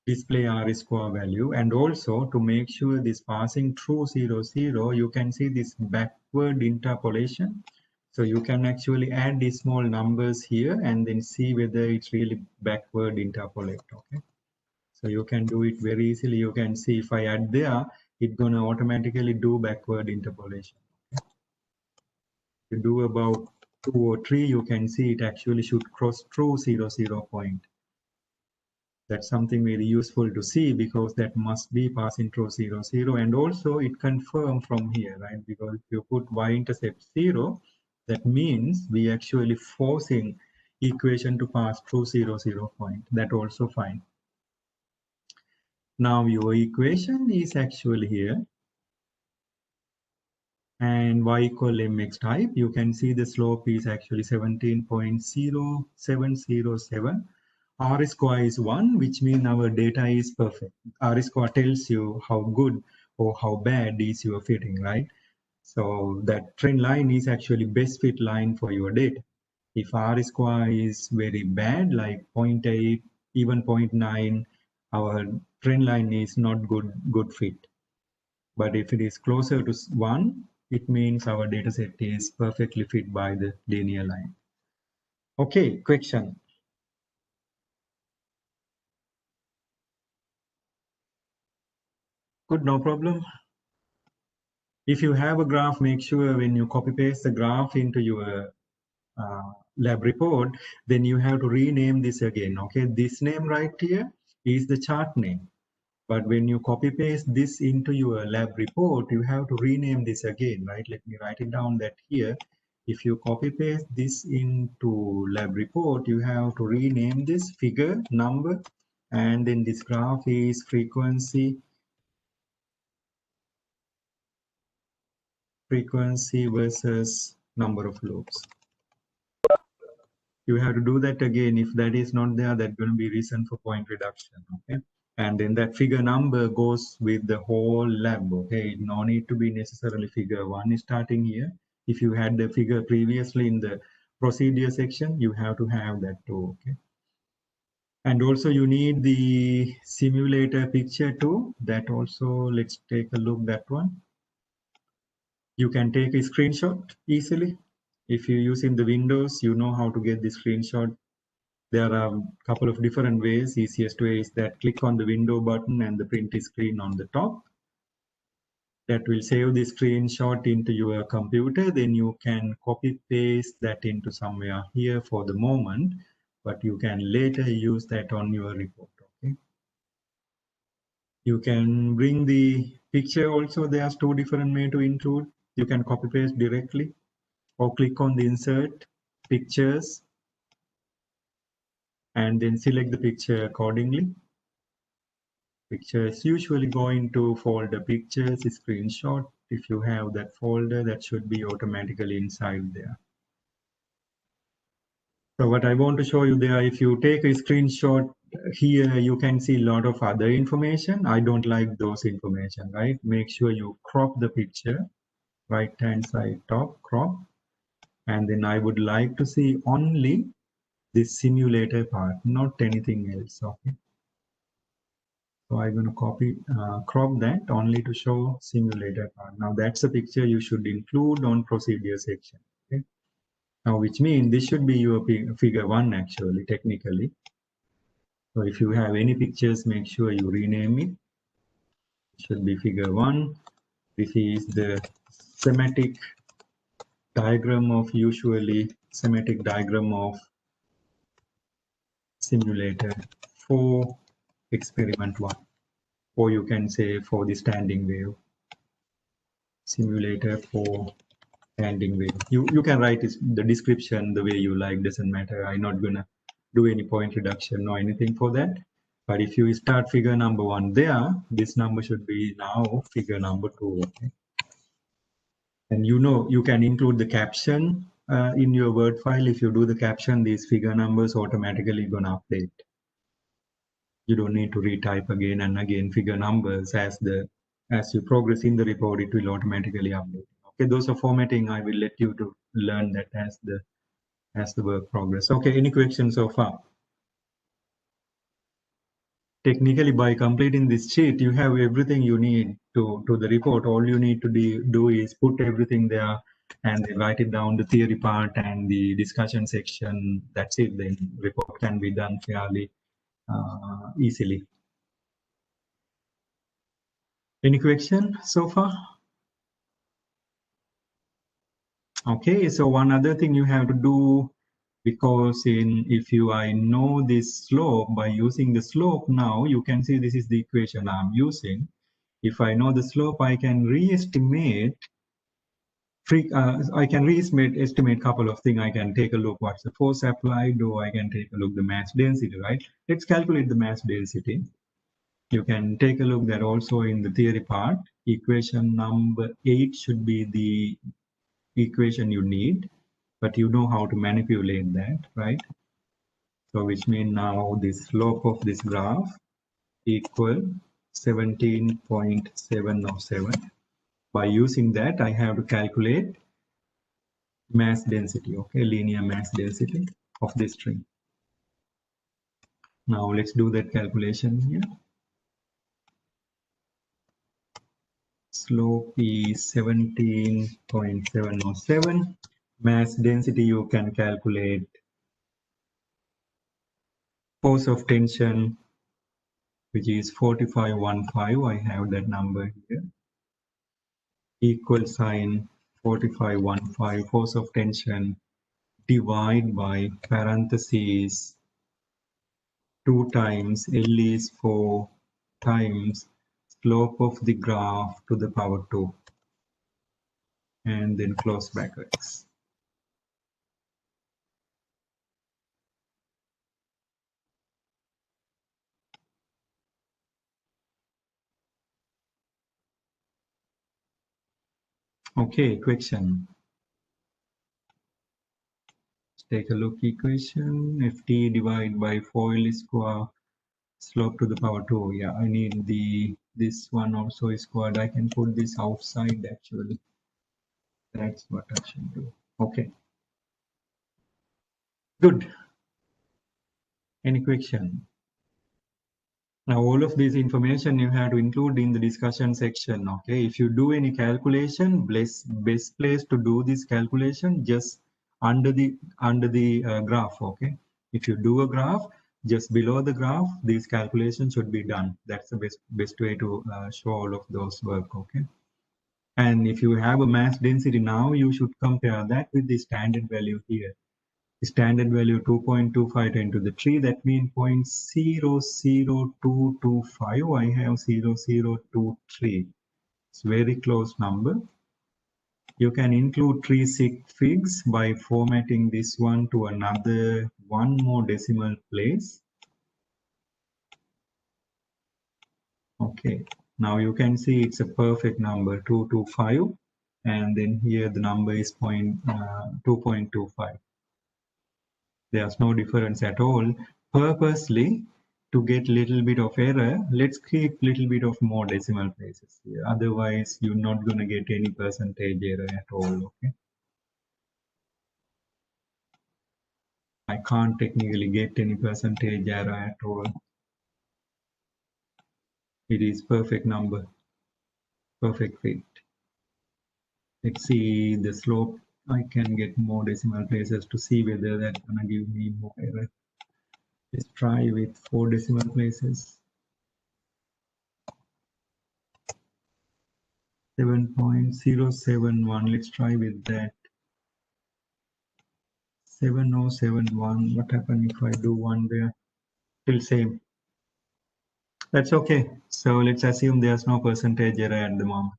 display R square value, and also to make sure this passing through 0, 0, you can see this back backward interpolation. So you can actually add these small numbers here and then see whether it's really backward interpolate. Okay. So you can do it very easily. You can see if I add there, it's gonna automatically do backward interpolation. You do about 2 or 3, you can see it actually should cross through 0 point. That's something very useful to see because that must be passing through 0 and also it confirms from here, right? Because if you put y-intercept 0, that means we actually forcing equation to pass through 0 point. That also fine. Now your equation is actually here. And y equal mx type, you can see the slope is actually 17.0707. R square is 1, which means our data is perfect. R square tells you how good or how bad is your fitting, right? So that trend line is actually best fit line for your data. If R square is very bad, like 0.8, even 0.9, our trend line is not good fit. But if it is closer to 1, it means our data set is perfectly fit by the linear line. Okay, question. Good, no problem. If you have a graph, make sure when you copy paste the graph into your lab report, then you have to rename this again. Okay, this name right here is the chart name. But when you copy paste this into your lab report, you have to rename this again, right? Let me write it down that here. If you copy paste this into lab report, you have to rename this figure number, and then this graph is frequency versus number of loops. You have to do that again. If that is not there, that's going to be reason for point reduction. Okay. And then that figure number goes with the whole lab. Okay. No need to be necessarily figure 1 is starting here. If you had the figure previously in the procedure section, you have to have that too. Okay. And also you need the simulator picture too. That also, let's take a look at that one. You can take a screenshot easily. If you're using the Windows, you know how to get the screenshot. There are a couple of different ways. Easiest way is that click on the window button and the print screen on the top. That will save the screenshot into your computer. Then you can copy paste that into somewhere here for the moment, but you can later use that on your report. Okay. You can bring the picture also. There's 2 different ways to include. You can copy paste directly or click on the insert pictures and then select the picture accordingly. Pictures usually go into folder pictures, screenshot. If you have that folder, that should be automatically inside there. So what I want to show you there, if you take a screenshot here, you can see a lot of other information. I don't like those information, right? Make sure you crop the picture, right-hand side top, crop. And then I would like to see only this simulator part, not anything else, okay? So I'm going to crop that only to show simulator part. Now that's a picture you should include on procedure section. Okay. Now, which means this should be your figure 1 actually, technically. So if you have any pictures, make sure you rename it. It should be figure 1. This is the schematic diagram of simulator for experiment 1. Or you can say for the standing wave. Simulator for standing wave. You can write the description the way you like, doesn't matter. I'm not gonna do any point reduction or anything for that. But if you start figure number 1 there, this number should be now figure number 2. Okay. And you can include the caption in your Word file. If you do the caption, these figure numbers automatically gonna update. You don't need to retype again and again figure numbers. As you progress in the report, it will automatically update. Okay, those are formatting. I will let you to learn that as the work progress. Okay, any questions so far? technically by completing this sheet, you have everything you need to the report. All you need to do is put everything there and then write it down, the theory part and the discussion section. That's it. Then report can be done fairly easily. Any question so far? Okay, so one other thing you have to do, because I know this slope, by using the slope now, you can see this is the equation I'm using. If I know the slope, I can re-estimate estimate couple of things. I can take a look what's the force applied, or I can take a look the mass density, right? Let's calculate the mass density. You can take a look that also in the theory part. Equation number 8 should be the equation you need, but you know how to manipulate that, right? So which means now the slope of this graph equal 17.707. By using that, I have to calculate mass density, okay, linear mass density of this string. Now let's do that calculation here. Slope is 17.707. Mass density you can calculate. Force of tension, which is 4515, I have that number here. Equal sign 4515, force of tension, divide by parentheses 2 times L is 4 times slope of the graph to the power 2, and then close brackets. Okay, equation. Take a look equation. Ft divided by 4L square slope to the power 2. Yeah, I need this one also is squared. I can put this outside actually. That's what I should do. Okay. Good. Any question? Now all of this information you have to include in the discussion section. Okay. If you do any calculation, best place to do this calculation just under the graph. Okay. If you do a graph, just below the graph, these calculations should be done. That's the best way to show all of those work. Okay. And if you have a mass density now, you should compare that with the standard value here. The standard value 2.25 10 to the 3, that means 0.00225. I have 0.023. It's very close number. You can include 3 sig figs by formatting this one to another one more decimal place. Okay, now you can see it's a perfect number 225, and then here the number is 2.25. There's no difference at all. Purposely, to get little bit of error, let's keep little bit of more decimal places here. Otherwise, you're not going to get any percentage error at all. Okay. I can't technically get any percentage error at all. It is perfect number, perfect fit. Let's see the slope. I can get more decimal places to see whether that's gonna give me more error. Let's try with 4 decimal places. 7.071. Let's try with that. 7071. What happens if I do one there? Still same. That's okay. So let's assume there's no percentage error at the moment.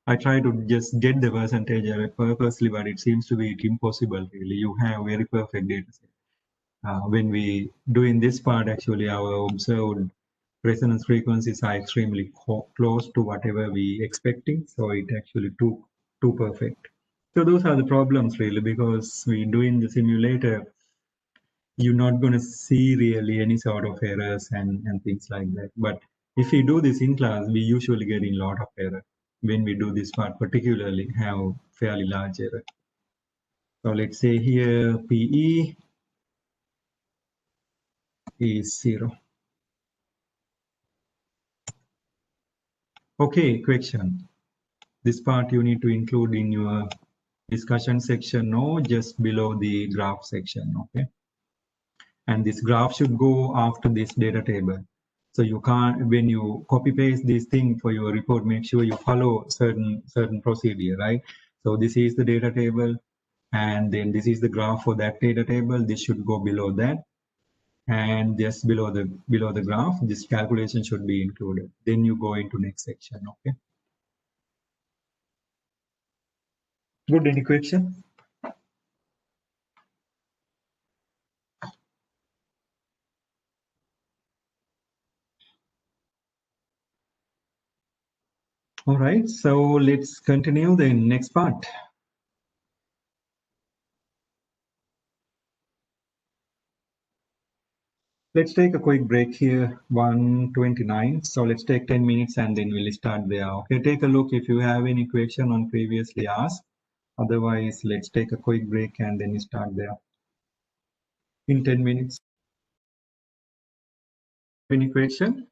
I try to just get the percentage error purposely, but it seems to be impossible really. You have very perfect data set. When we do in this part, actually our observed resonance frequencies are extremely close to whatever we expecting. So it actually too perfect. So those are the problems really, because we do in the simulator, you're not going to see really any sort of errors and things like that. But if we do this in class, we usually get a lot of error. When we do this part, particularly have fairly large error. So let's say here PE is 0. Okay, question. This part you need to include in your discussion section or just below the graph section, okay? And this graph should go after this data table. So you can't, when you copy paste this thing for your report, make sure you follow certain procedure, right? So this is the data table, and then this is the graph for that data table. This should go below that, and just below the graph, this calculation should be included. Then you go into next section, okay? Good, any question? All right, so let's continue the next part. Let's take a quick break here, 1:29. So let's take 10 minutes and then we'll start there. Okay, take a look if you have any question on previously asked. Otherwise, let's take a quick break and then start there in 10 minutes. Any question?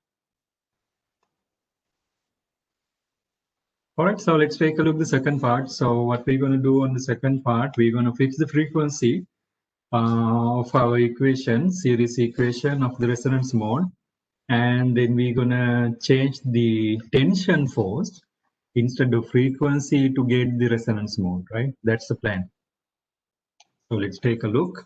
All right, so let's take a look at the second part. So what we're going to do on the second part, we're going to fix the frequency of our equation, series equation of the resonance mode. And then we're going to change the tension force instead of frequency to get the resonance mode, right? That's the plan. So let's take a look.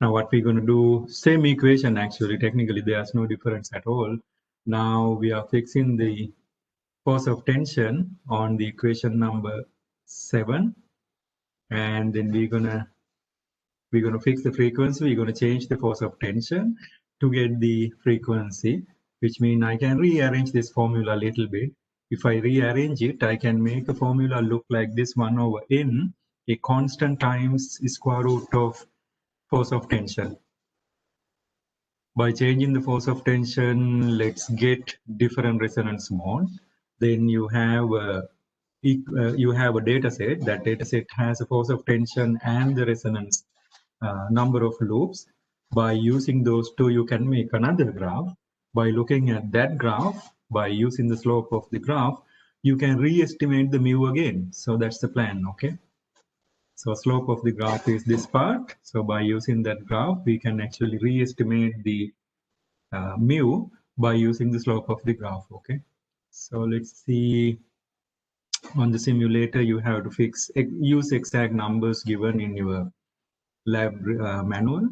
Now what we're going to do, same equation actually, technically there's no difference at all. Now we are fixing the force of tension on the equation number 7, and then we're gonna fix the frequency. We're gonna change the force of tension to get the frequency, which means I can rearrange this formula a little bit. If I rearrange it, I can make a formula look like this: 1 over n, a constant times square root of force of tension. By changing the force of tension, let's get different resonance mode. Then you have a data set. That data set has a force of tension and the resonance number of loops. By using those two, you can make another graph. By looking at that graph, by using the slope of the graph, you can re-estimate the mu again. So that's the plan, okay? So slope of the graph is this part. So by using that graph, we can actually re-estimate the mu by using the slope of the graph, okay? So let's see. On the simulator, you have to use exact numbers given in your lab manual.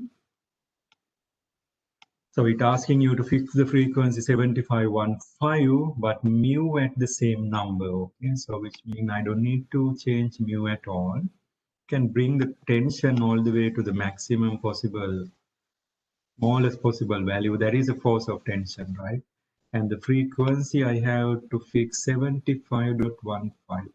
So it's asking you to fix the frequency 7515, but mu at the same number, okay? So which means I don't need to change mu at all. Can bring the tension all the way to the maximum possible, smallest possible value. That is the force of tension, right? And the frequency I have to fix 75.15.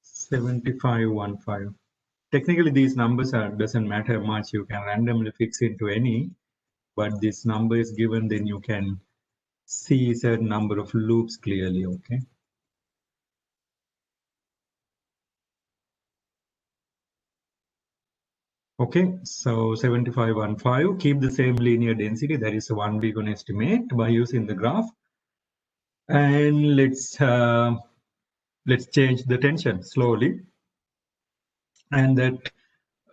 7515. Technically, these numbers doesn't matter much. You can randomly fix into any, but this number is given, then you can see a certain number of loops clearly, okay? Okay, so 7515, keep the same linear density. That is the one we're going to estimate by using the graph. And let's change the tension slowly. And that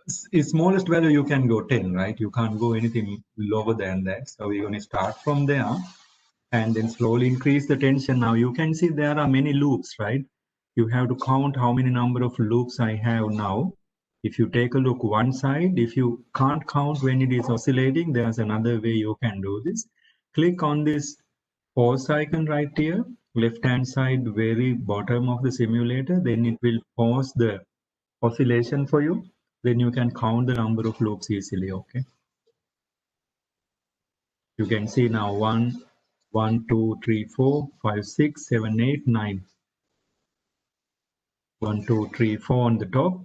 smallest value you can go 10, right? You can't go anything lower than that. So we're going to start from there and then slowly increase the tension. Now you can see there are many loops, right? You have to count how many number of loops I have now. If you take a look one side, if you can't count when it is oscillating, there's another way you can do this. Click on this pause icon right here, left hand side, very bottom of the simulator, then it will pause the oscillation for you. Then you can count the number of loops easily, okay? You can see now 1, 1, 2, 3, 4, 5, 6, 7, 8, 9. 1, 2, 3, 4 on the top.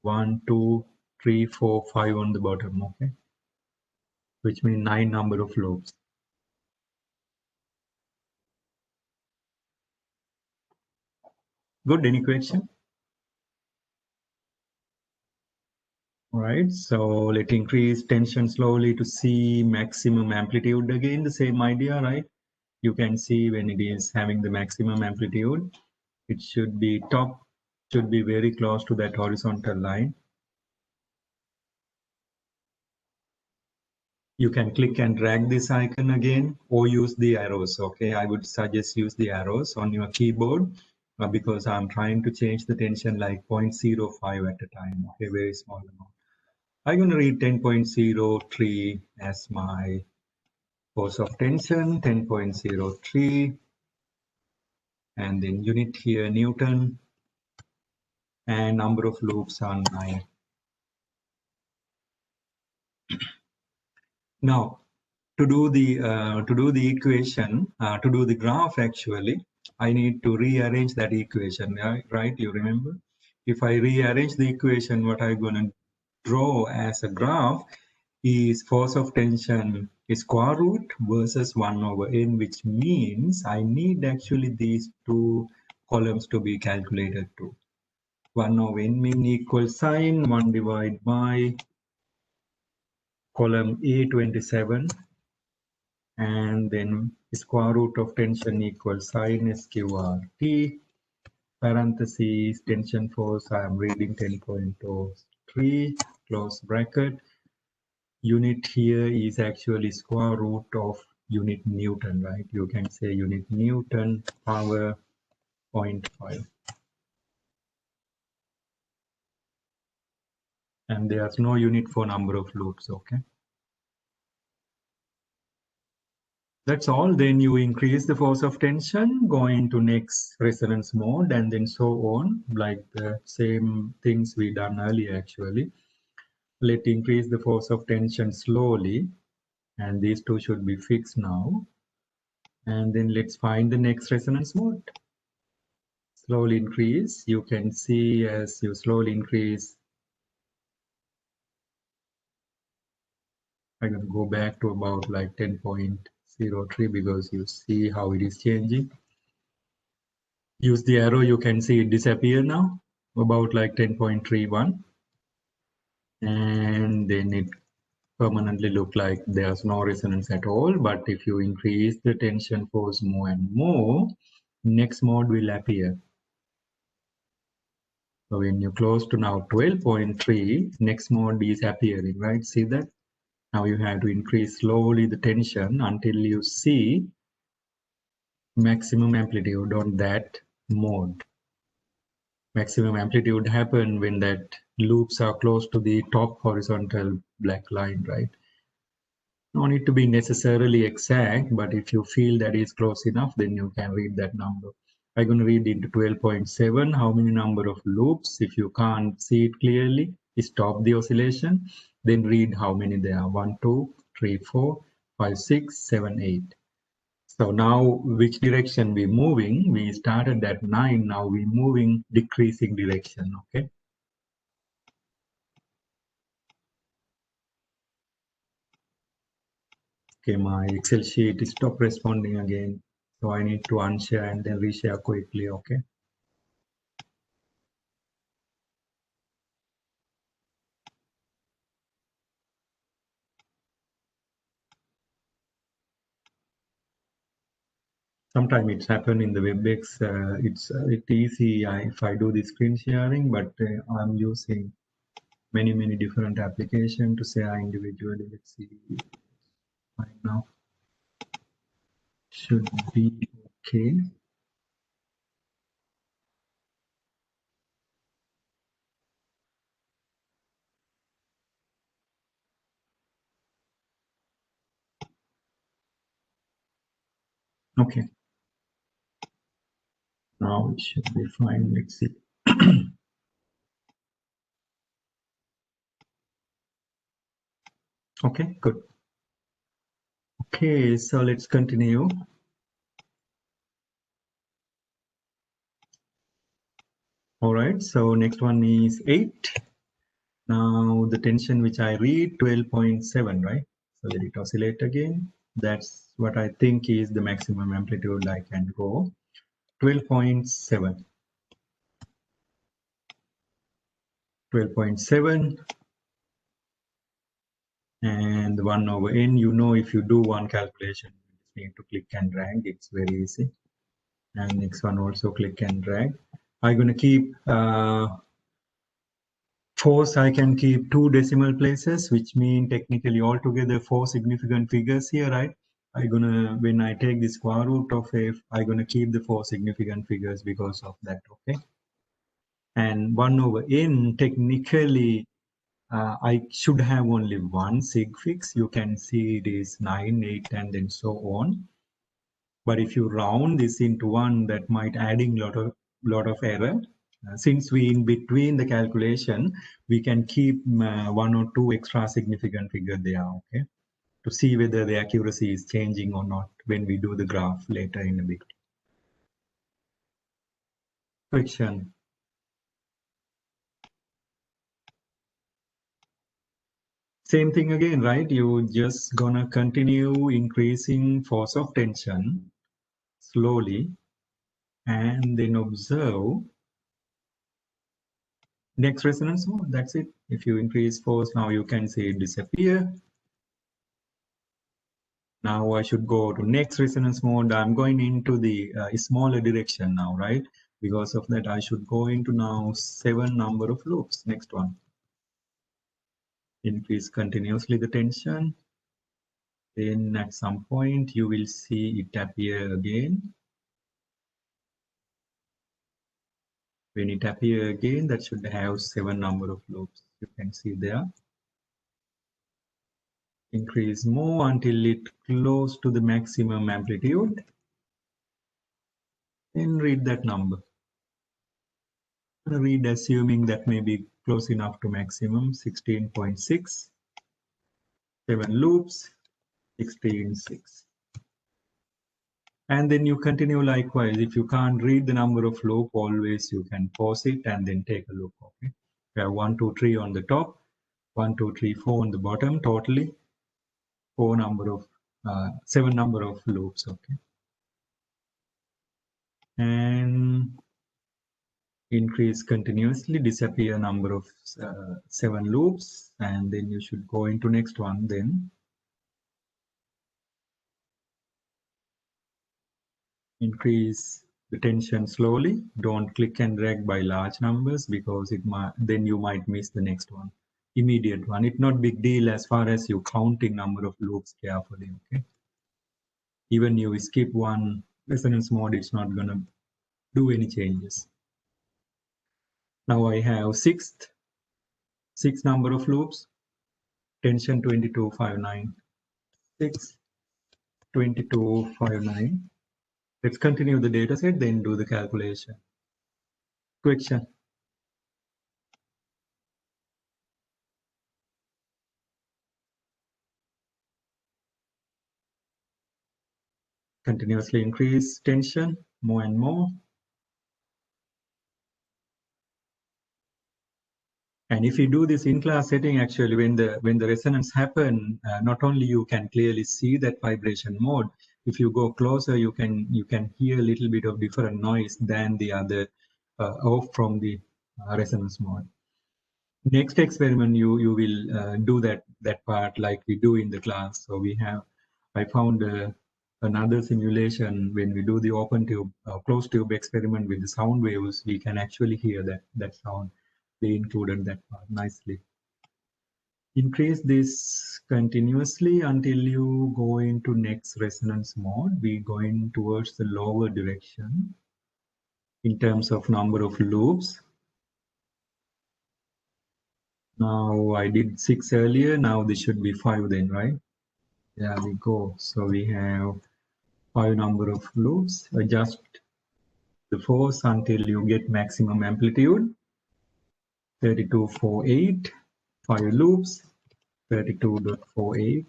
1, 2, 3, 4, 5 on the bottom, okay? Which means 9 number of loops. Good, any question? All right, so let's increase tension slowly to see maximum amplitude. Again, the same idea, right? You can see when it is having the maximum amplitude, it should be top, should be very close to that horizontal line. You can click and drag this icon again or use the arrows. Okay, I would suggest use the arrows on your keyboard because I'm trying to change the tension like 0.05 at a time. Okay, very small amount. I'm going to read 10.03 as my force of tension, 10.03, and then unit here Newton, and number of loops are 9. Now, to do the equation, to do the graph actually, I need to rearrange that equation, right? You remember? If I rearrange the equation, what I'm going to draw as a graph is force of tension is square root versus 1 over n, which means I need actually these two columns to be calculated too. 1 over n mean equal sign 1 divided by column A27, and then square root of tension equals sin SQRT, parentheses tension force I am reading 10.03, close bracket. Unit here is actually square root of unit Newton, right? You can say unit Newton power 0.5. And there's no unit for number of loops, okay? That's all. Then you increase the force of tension, go into next resonance mode, and then so on, like the same things we done earlier actually. Let increase the force of tension slowly, and these two should be fixed now. And then let's find the next resonance mode. Slowly increase. You can see as you slowly increase, I can go back to about like 10.03 because you see how it is changing. Use the arrow, you can see it disappear now, about like 10.31. And then it permanently look like there's no resonance at all. But if you increase the tension force more and more, next mode will appear. So when you close to now 12.3, next mode is appearing, right? See that? Now you have to increase slowly the tension until you see maximum amplitude on that mode. Maximum amplitude happen when that loops are close to the top horizontal black line, right? No need to be necessarily exact, but if you feel that is close enough, then you can read that number. I'm going to read into 12.7, how many number of loops. If you can't see it clearly, stop the oscillation, then read how many there are. 1, 2, 3, 4, 5, 6, 7, 8. So now which direction we're moving? We started at 9, now we're moving decreasing direction, okay? Okay, my Excel sheet stopped responding again. So I need to unshare and then reshare quickly, okay? Sometimes it's happened in the WebEx. It's easy if I do the screen sharing, but I'm using many different applications to share individually. Let's see right now. Should be okay. Okay. Now it should be fine. Let's see. Okay, good. Okay, so let's continue. All right, so next one is 8. Now the tension which I read 12.7, right? So let it oscillate again. That's what I think is the maximum amplitude I can go. 12.7. 12.7, and 1 over n. You know, if you do one calculation, you just need to click and drag. It's very easy. And next one also click and drag. I'm going to keep force. I can keep 2 decimal places, which mean technically altogether 4 significant figures here, right? When I take the square root of f, I'm gonna keep the 4 significant figures because of that, okay? And 1 over n, technically, I should have only one sig fix. You can see it is 9, 8, and then so on. But if you round this into 1, that might adding lot of error. Since we in between the calculation, we can keep 1 or 2 extra significant figure there, okay? To see whether the accuracy is changing or not when we do the graph later in a bit. Question. Same thing again, right? You just gonna continue increasing force of tension slowly and then observe next resonance mode. That's it. If you increase force, now you can see it disappear. Now I should go to next resonance mode. I'm going into the smaller direction now, right? Because of that, I should go into now 7 number of loops. Next one. Increase continuously the tension. Then at some point, you will see it appear again. When it appear again, that should have 7 number of loops. You can see there. Increase more until it close to the maximum amplitude. Then read that number. Read assuming that may be close enough to maximum, 16.6. 7 loops, 16.6. And then you continue likewise. If you can't read the number of loop, always you can pause it and then take a look. Okay. We have 1, 2, 3 on the top, 1, 2, 3, 4 on the bottom, totally 7 number of loops. Okay. And increase continuously, disappear number of 7 loops, and then you should go into next one. Then increase the tension slowly. Don't click and drag by large numbers because then you might miss the next one, immediate one. It's not big deal as far as you counting number of loops carefully. Okay. Even you skip one resonance mode, it's not gonna do any changes. Now I have 6 number of loops. Tension 2259. 6, 2259. Let's continue the data set, then do the calculation. Question. Continuously increase tension more and more. And if you do this in class setting, actually, when the resonance happen, not only you can clearly see that vibration mode. If you go closer, you can hear a little bit of different noise than the other off from the resonance mode. Next experiment, you will do that part like we do in the class. So I found another simulation when we do the open tube, closed tube experiment with the sound waves. We can actually hear that sound. They included that part nicely. Increase this continuously until you go into next resonance mode. We going towards the lower direction in terms of number of loops. Now I did 6 earlier. Now this should be 5 then, right? There we go. So we have 5 number of loops. Adjust the force until you get maximum amplitude. 3248. 5 loops. 32.48.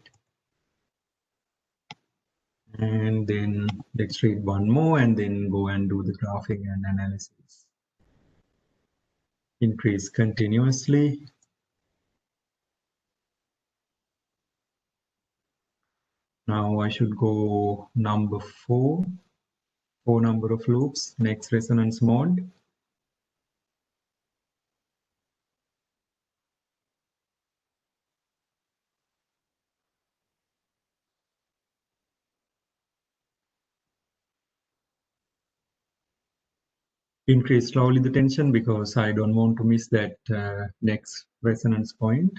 And then let's read one more and then go and do the graphing and analysis. Increase continuously. Now I should go number 4. 4 number of loops. Next resonance mode. increase slowly the tension because I don't want to miss that next resonance point.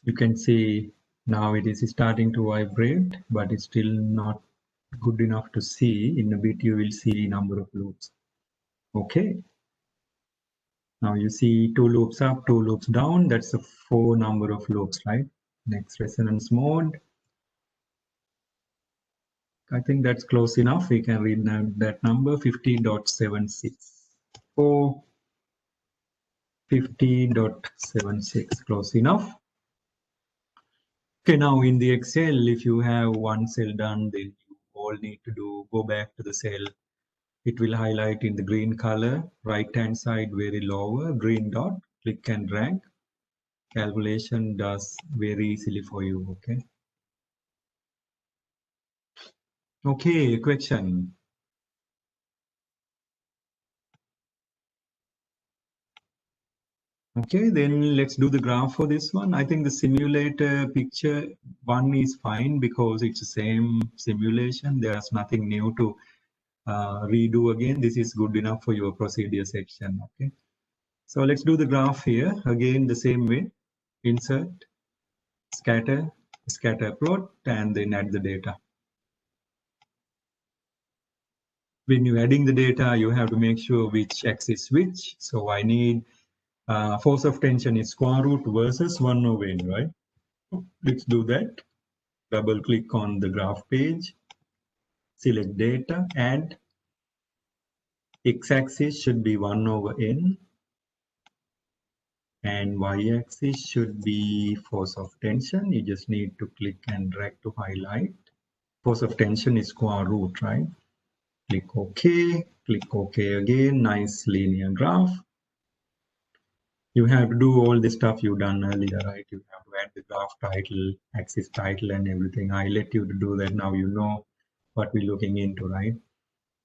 You can see now it is starting to vibrate, but it's still not good enough to see. In a bit you will see number of loops. Okay. Now you see 2 loops up, 2 loops down. That's the 4 number of loops, right? Next resonance mode. I think that's close enough. We can read that number 50.76. 50.76, close enough. Okay, now in the Excel, if you have one cell done, then you all need to go back to the cell. It will highlight in the green color, right hand side very lower, green dot, click and drag. Calculation does very easily for you, okay? Okay, question. Okay, then let's do the graph for this one. I think the simulator picture one is fine because it's the same simulation. There's nothing new to redo again. This is good enough for your procedure section, okay? So let's do the graph here. Again, the same way. Insert, scatter, scatter plot, and then add the data. When you're adding the data, you have to make sure which axis which. So I need force of tension is square root versus 1 over n, right? Let's do that. Double click on the graph page, select data, add. X-axis should be 1 over n, and y-axis should be force of tension. You just need to click and drag to highlight. Force of tension is square root, right? Click OK, click OK again. Nice linear graph. You have to do all the stuff you've done earlier, right? You have to add the graph title, axis title, and everything. I let you to do that. Now you know what we're looking into, right?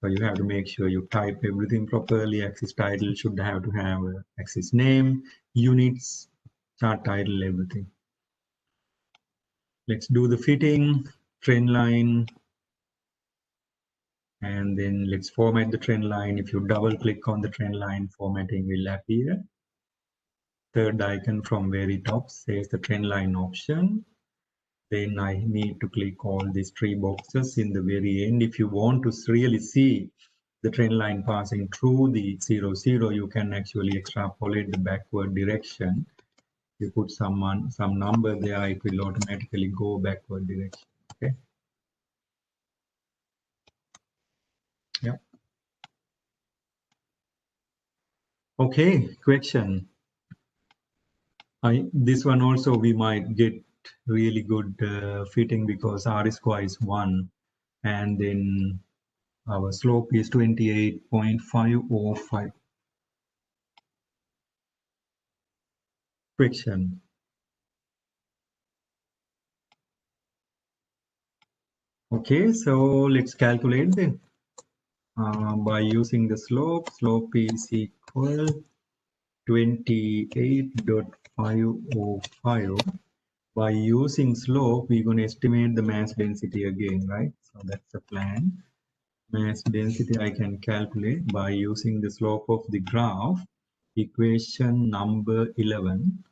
So you have to make sure you type everything properly. Axis title should have to have axis name, units, chart title, everything. Let's do the fitting, trend line, and then let's format the trend line. If you double click on the trend line, formatting will appear. Third icon from very top says the trend line option. Then I need to click all these 3 boxes in the very end. If you want to really see the trend line passing through the 0, 0, you can actually extrapolate the backward direction. You put some number there, it will automatically go backward direction. Okay. Yeah. Okay, question. This one also we might get really good fitting because R square is 1 and then our slope is 28.505. Question. Okay, so let's calculate then. By using the slope is equal 28.505. By using slope, we're going to estimate the mass density again, right? So that's the plan. Mass density I can calculate by using the slope of the graph. Equation number 11.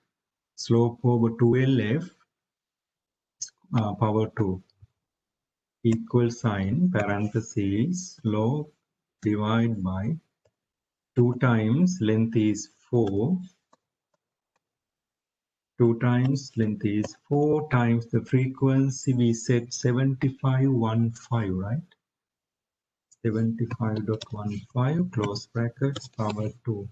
Slope over 2LF power 2 equal sign parentheses slope divided by 2 times length is 4. 2 times length is 4 times the frequency we set 7515, right? 75.15 close brackets power 2.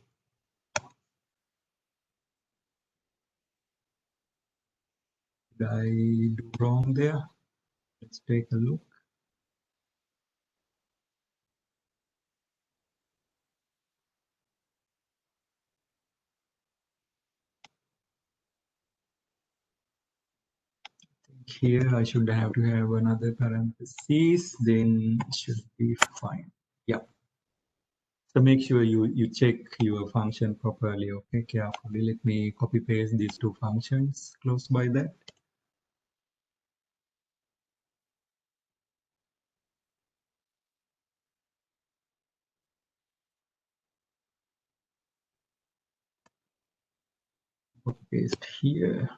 Did I do wrong there? Let's take a look. Here I should have to have another parenthesis, then it should be fine. Yeah. So make sure you check your function properly, okay, carefully. Let me copy paste these two functions close by that. Copy paste here.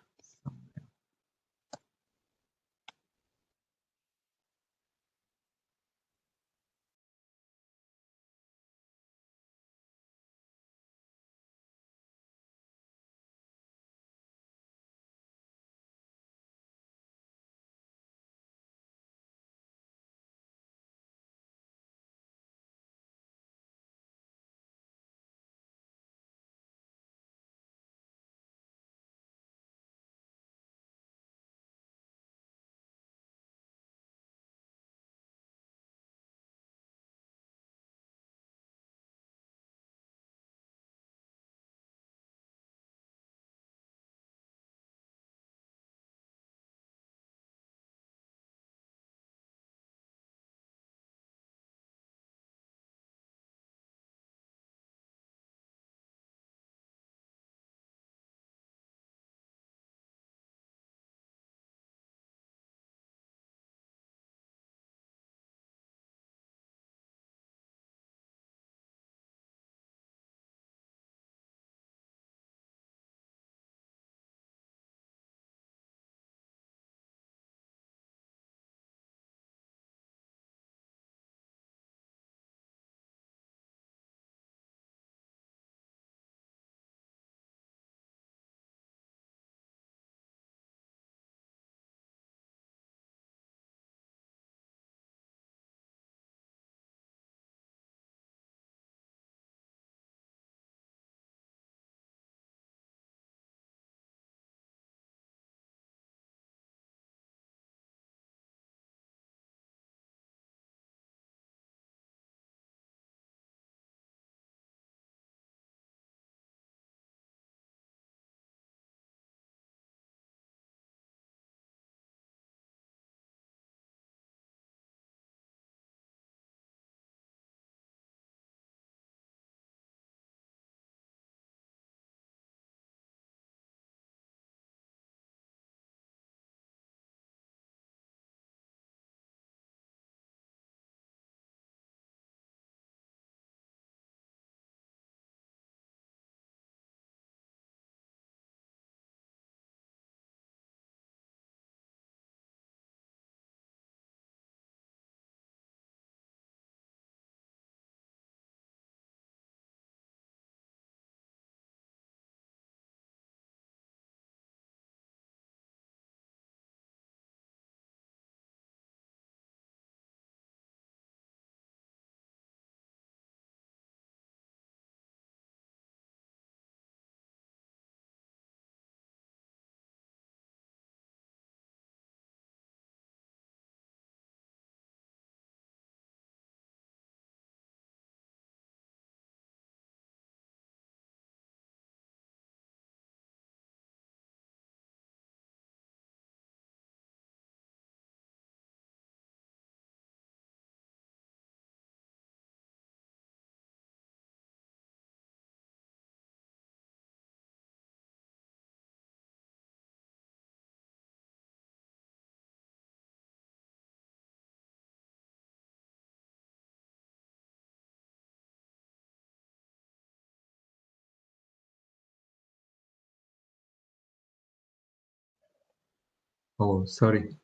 Oh, sorry.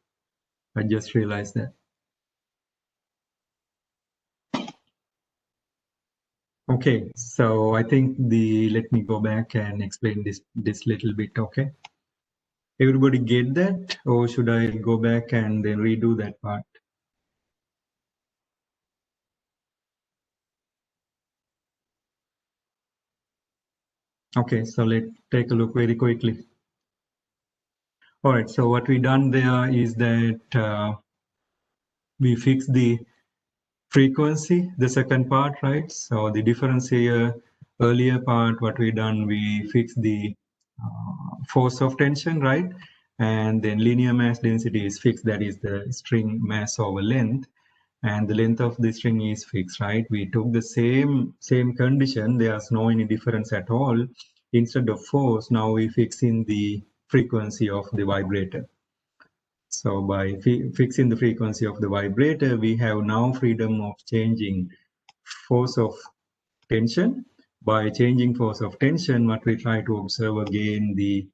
I just realized that. Okay, so I think let me go back and explain this little bit, okay? Everybody get that, or should I go back and then redo that part? Okay, so let's take a look very quickly. All right, so what we done there is that we fixed the frequency, the second part, right? So the difference here, earlier part, what we done, we fixed the force of tension, right? And then linear mass density is fixed, that is the string mass over length. and the length of the string is fixed, right? We took the same condition. There's no any difference at all. Instead of force, now we fix in the frequency of the vibrator. So by fixing the frequency of the vibrator, we have now freedom of changing force of tension. By changing force of tension, what we try to observe again the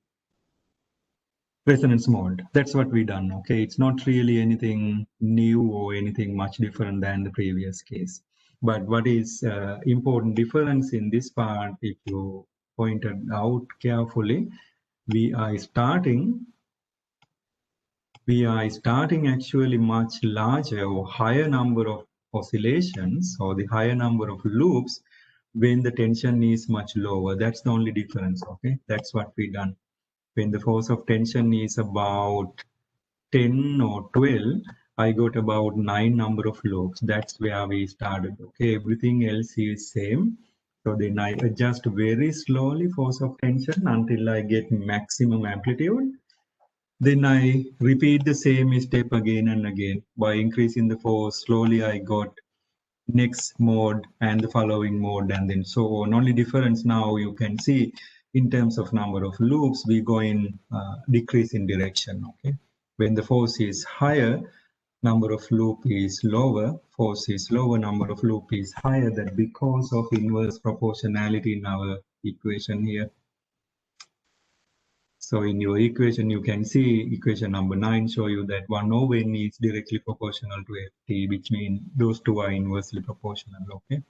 resonance mode. That's what we done. Okay, it's not really anything new or anything much different than the previous case. But what is important difference in this part, if you pointed out carefully, we are starting actually much larger or higher number of oscillations or the higher number of loops when the tension is much lower. That's the only difference. Okay, that's what we done. When the force of tension is about 10 or 12, I got about 9 number of loops. That's where we started. Okay, everything else is same. So then I adjust very slowly force of tension until I get maximum amplitude. Then I repeat the same step again and again. By increasing the force, slowly I got next mode and the following mode, and then so on. Only difference now you can see in terms of number of loops, we go in decrease in direction. Okay, when the force is higher, number of loop is lower, force is lower, number of loop is higher. That because of inverse proportionality in our equation here. So in your equation, you can see equation number 9 show you that 1 over n is directly proportional to ft, which means those two are inversely proportional. Okay.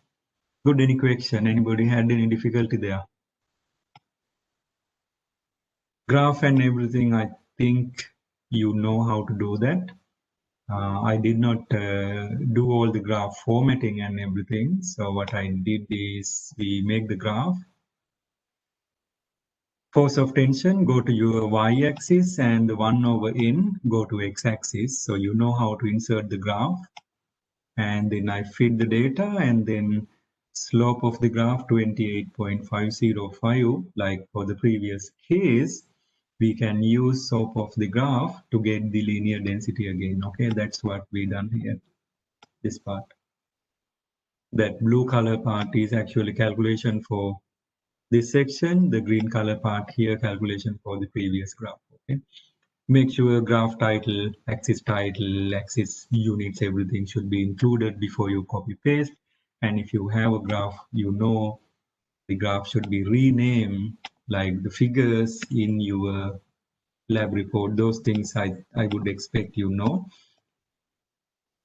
Good. Any question? Anybody had any difficulty there? Graph and everything, I think you know how to do that. I did not do all the graph formatting and everything. So what I did is we make the graph. Force of tension, go to your y-axis, and 1 over n, go to x-axis. So you know how to insert the graph. And then I feed the data, and then slope of the graph 28.505, like for the previous case. We can use slope of the graph to get the linear density again. Okay, that's what we done here, this part. That blue color part is actually calculation for this section, the green color part here, calculation for the previous graph. Okay, make sure graph title, axis units, everything should be included before you copy paste. And if you have a graph, you know the graph should be renamed like the figures in your lab report. Those things I would expect you know.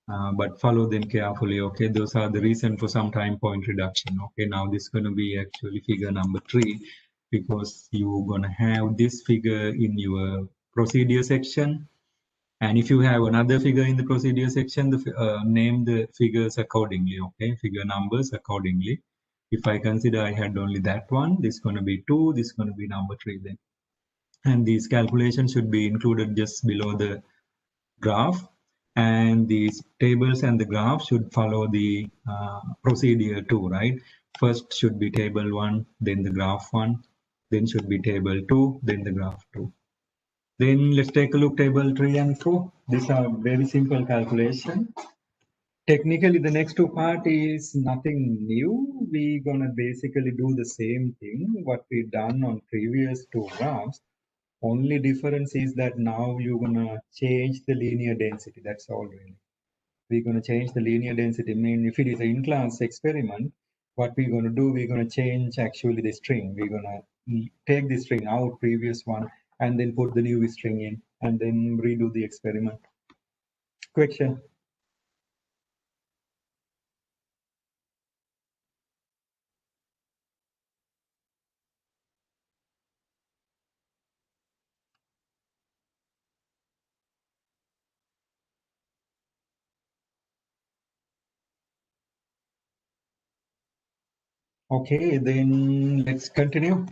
But follow them carefully. Okay, those are the reason for some time point reduction. Okay, now this is going to be actually figure number 3, because you're going to have this figure in your procedure section, and if you have another figure in the procedure section, name the figures accordingly. Okay, figure numbers accordingly. If I consider I had only that one, this is going to be 2, this is going to be number 3 then, and these calculations should be included just below the graph, and these tables and the graph should follow the procedure 2, right? First should be table 1, then the graph 1, then should be table 2, then the graph 2. Then let's take a look table 3 and 4. These are very simple calculation. Technically, the next two part is nothing new. We're gonna basically do the same thing what we done on previous two graphs. Only difference is that now you're gonna change the linear density. That's all really. We're gonna change the linear density. I mean, if it is an in-class experiment, what we're gonna do, we're gonna change actually the string. We're gonna take the string out, previous one, and then put the new string in, and then redo the experiment. Question? Okay, then let's continue.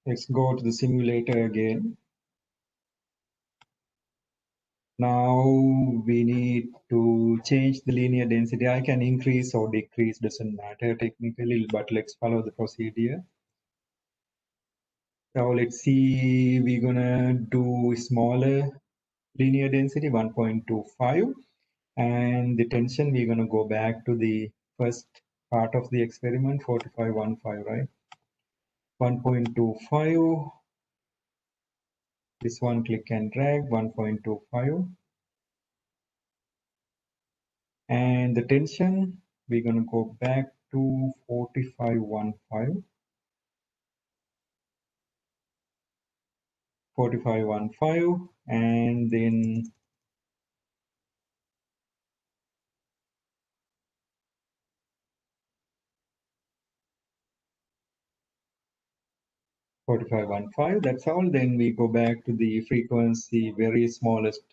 Let's go to the simulator again. Now we need to change the linear density. I can increase or decrease, doesn't matter technically, but let's follow the procedure. So let's see, we're gonna do smaller linear density 1.25, and the tension, we're gonna go back to the first part of the experiment, 4515, right? 1.25, this one click and drag, 1.25, and the tension, we're gonna go back to 4515, 4515, and then 4515, that's all. Then we go back to the frequency, very smallest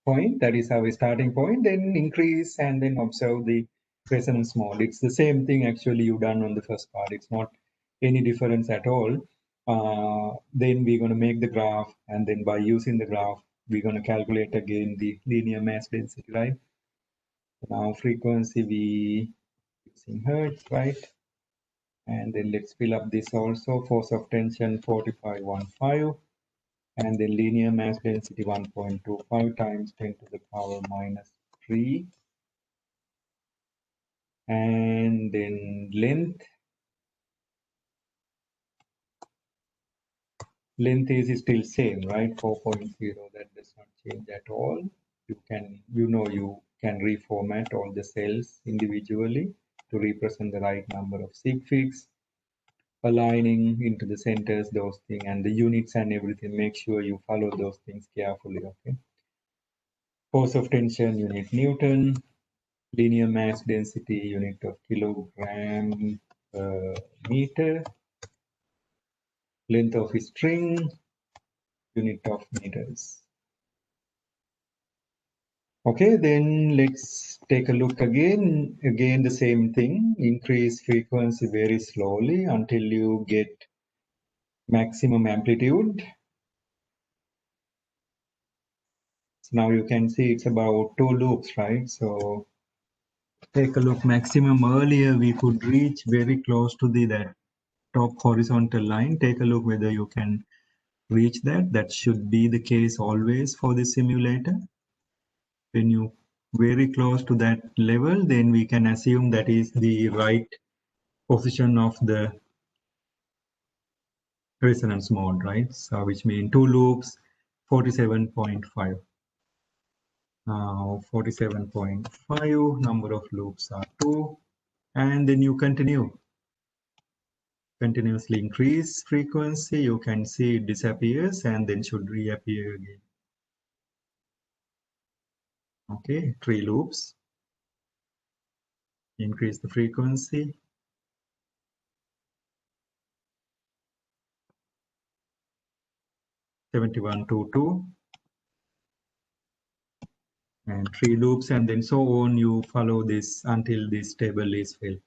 point, that is our starting point, then increase and then observe the resonance mode. It's the same thing actually you done on the first part. It's not any difference at all. Then we're going to make the graph, and then by using the graph, we're going to calculate again the linear mass density, right? Now frequency we using hertz, right? And then let's fill up this also. Force of tension 4515, and then linear mass density 1.25 times 10 to the power minus 3, and then length is still same, right? 4.0, that does not change at all. You can reformat all the cells individually to represent the right number of sig figs, aligning into the centers, those things, and the units and everything. Make sure you follow those things carefully, okay? Force of tension, unit Newton. Linear mass density, unit of kilogram per meter. Length of a string, unit of meters. Okay, then let's take a look again. Again, the same thing. Increase frequency very slowly until you get maximum amplitude. So now you can see it's about 2 loops, right? So take a look. Maximum earlier we could reach very close to that top horizontal line. Take a look whether you can reach that. That should be the case always for the simulator. When you very close to that level, then we can assume that is the right position of the resonance mode, right? So which means 2 loops, 47.5. Now 47.5, number of loops are 2, and then you continuously increase frequency. You can see it disappears and then should reappear again. Okay, 3 loops. Increase the frequency. 7122, and 3 loops, and then so on. You follow this until this table is filled.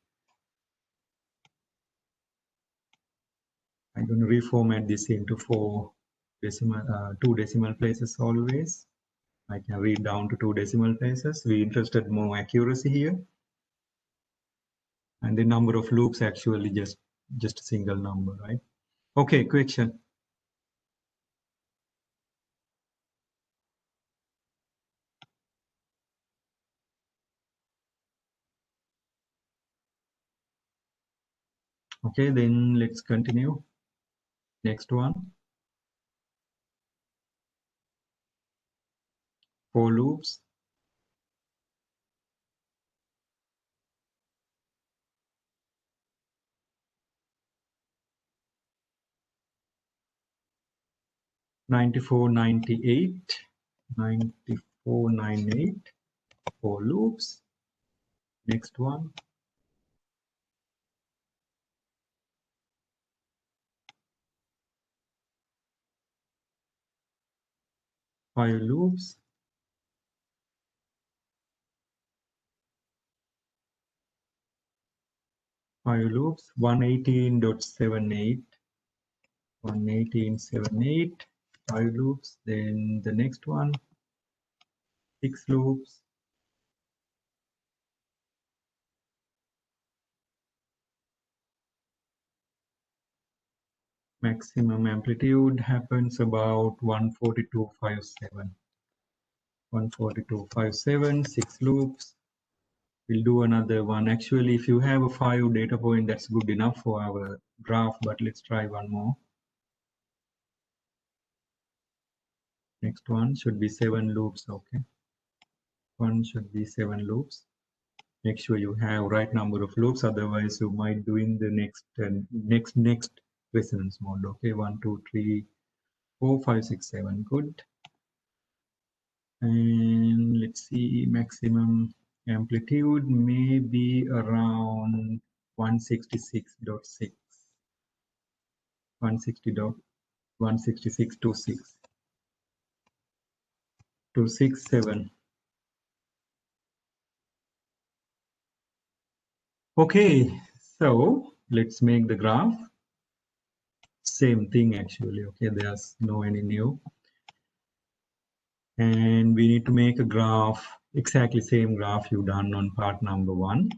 I'm going to reformat this into 2 decimal places always. I can read down to 2 decimal places. We interested more accuracy here, and the number of loops actually just a single number, right? Okay, question. Okay, then let's continue. Next one. 4 loops. Ninety-four, 98, 94, 98. 4 loops. Next one. 5 loops. 5 loops. 118.78. 118.78. 5 loops. Then the next one. 6 loops. Maximum amplitude happens about 142.57. 142.57, 6 loops. We'll do another one. Actually, if you have a 5 data point, that's good enough for our graph, but let's try one more. Next one should be 7 loops, okay. One should be 7 loops. Make sure you have right number of loops, otherwise you might do in the next resonance mode. Okay, 1, 2, 3, 4, 5, 6, 7. Good. And let's see, maximum amplitude may be around 166.6, 166.267. Okay, so let's make the graph. Same thing actually. Okay, there's no any new. And we need to make a graph, exactly same graph you done on part number 1.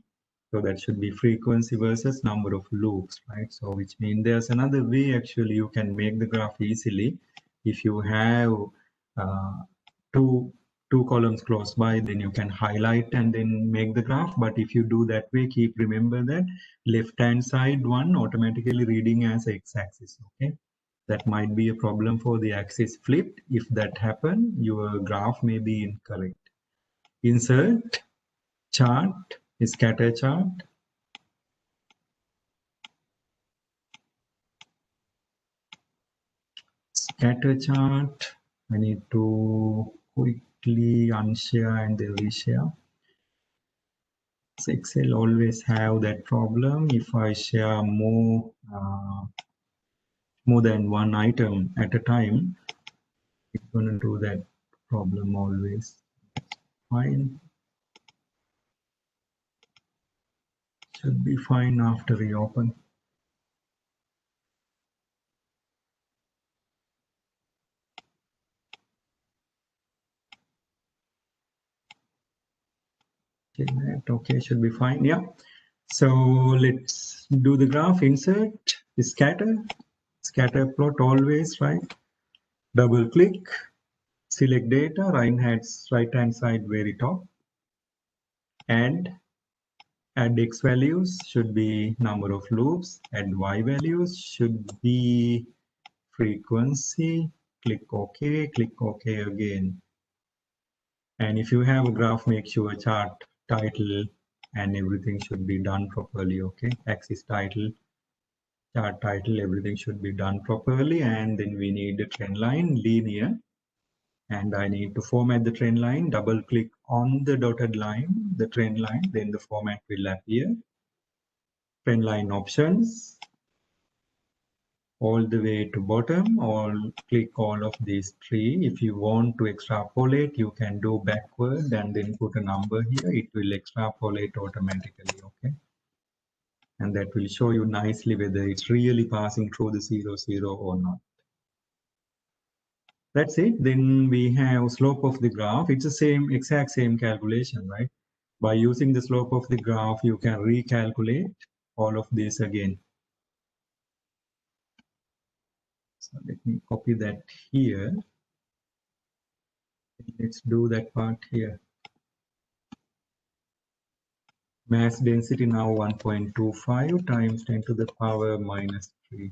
So that should be frequency versus number of loops, right? So which means there's another way actually you can make the graph easily. If you have uh, two columns close by, then you can highlight and then make the graph. But if you do that way, remember that left hand side one automatically reading as x-axis, okay? That might be a problem for the axis flipped. If that happen, your graph may be incorrect. Insert chart, scatter chart. Scatter chart. I need to quickly unshare and then reshare. So Excel always have that problem. If I share more than one item at a time, it's going to do that problem always. Fine. Should be fine after reopen. Okay, should be fine. Yeah. So let's do the graph. Insert, scatter plot always, right? Double click, select data, right hand side very top, and add x values should be number of loops, and y values should be frequency. Click OK again. And if you have a graph, make sure chart title and everything should be done properly. Okay, axis title, chart title, everything should be done properly. And then we need a trend line, linear. And I need to format the trend line. Double click on the dotted line, the trend line, then the format will appear. Trend line options, all the way to bottom, or click all of these three. If you want to extrapolate, you can do backward and then put a number here. It will extrapolate automatically, okay? And that will show you nicely whether it's really passing through the 0, 0 or not. That's it. Then we have slope of the graph. It's the exact same calculation, right? By using the slope of the graph, you can recalculate all of this again. So let me copy that here. Let's do that part here. Mass density now 1.25 times 10 to the power minus 3.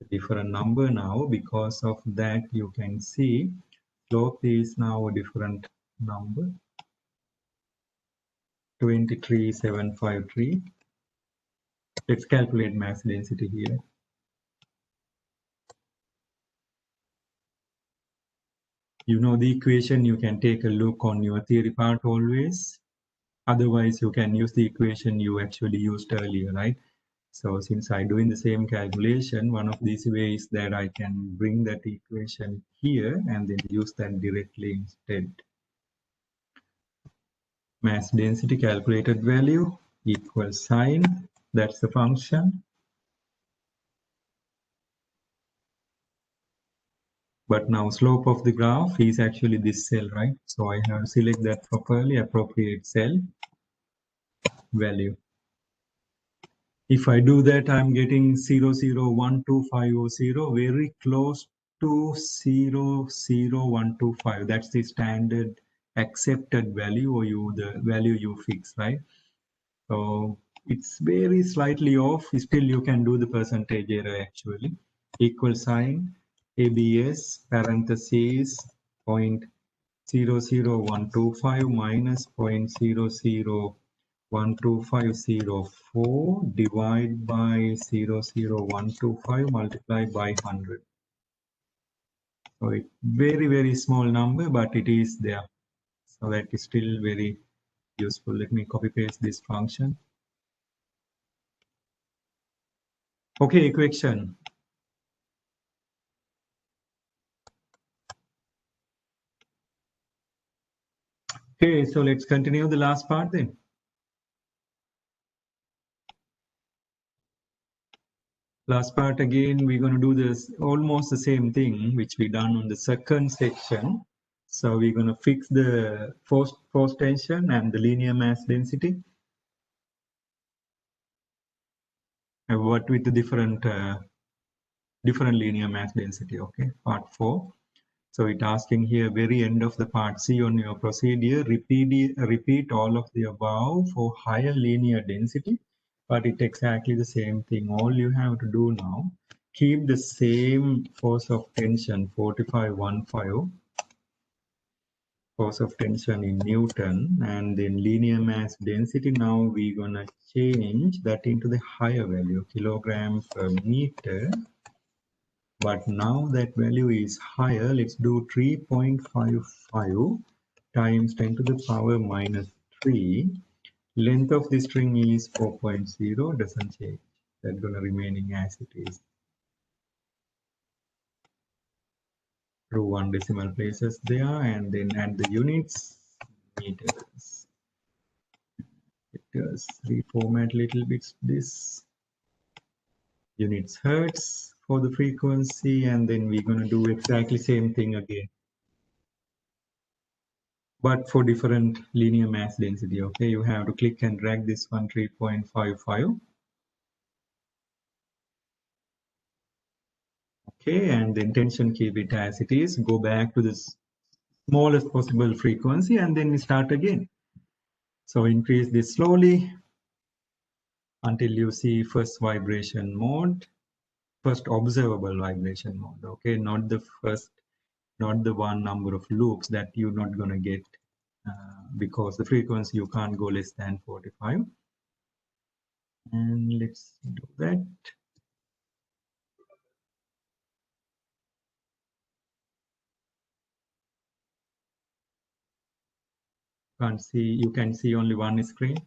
A different number now. Because of that, you can see slope is now a different number. 23,753. Let's calculate mass density here. You know the equation, you can take a look on your theory part always. Otherwise, you can use the equation you actually used earlier, right? So since I'm doing the same calculation, one of these ways that I can bring that equation here and then use that directly instead. Mass density calculated value equals sine, that's the function. But now slope of the graph is actually this cell, right? So I have to select that properly, appropriate cell value. If I do that, I'm getting 0012500, very close to 00125. That's the standard accepted value, or the value you fix, right? So it's very slightly off. Still, you can do the percentage error actually. Equal sign, ABS, parentheses, 0.00125 minus 0.001250 divided by 00125 multiplied by 100. So it's very, very small number, but it is there. So that is still very useful. Let me copy paste this function. Okay, equation. Okay, so let's continue the last part then. Last part again, we're going to do this almost the same thing which we done on the second section. So we're going to fix the force tension and the linear mass density. And what with the different linear mass density. Okay, part 4. So it's asking here, very end of the part C on your procedure, repeat all of the above for higher linear density, but it's exactly the same thing. All you have to do now, keep the same force of tension, 4515, force of tension in Newton, and then linear mass density. Now we're gonna change that into the higher value, kilogram per meter. But now that value is higher, let's do 3.55 times 10 to the power minus 3. Length of the string is 4.0, doesn't change. That's going to remaining as it is. Through 1 decimal places there, and then add the units, meters. Let's reformat little bit this. Units hertz for the frequency, and then we're going to do exactly same thing again, but for different linear mass density. Okay, you have to click and drag this one, 3.55. Okay, and then tension, keep it as it is. Go back to the smallest possible frequency and then start again. So increase this slowly until you see first vibration mode, first observable vibration mode. Okay, not the one number of loops that you're not going to get because the frequency you can't go less than 45. And let's do that. You can see only one screen.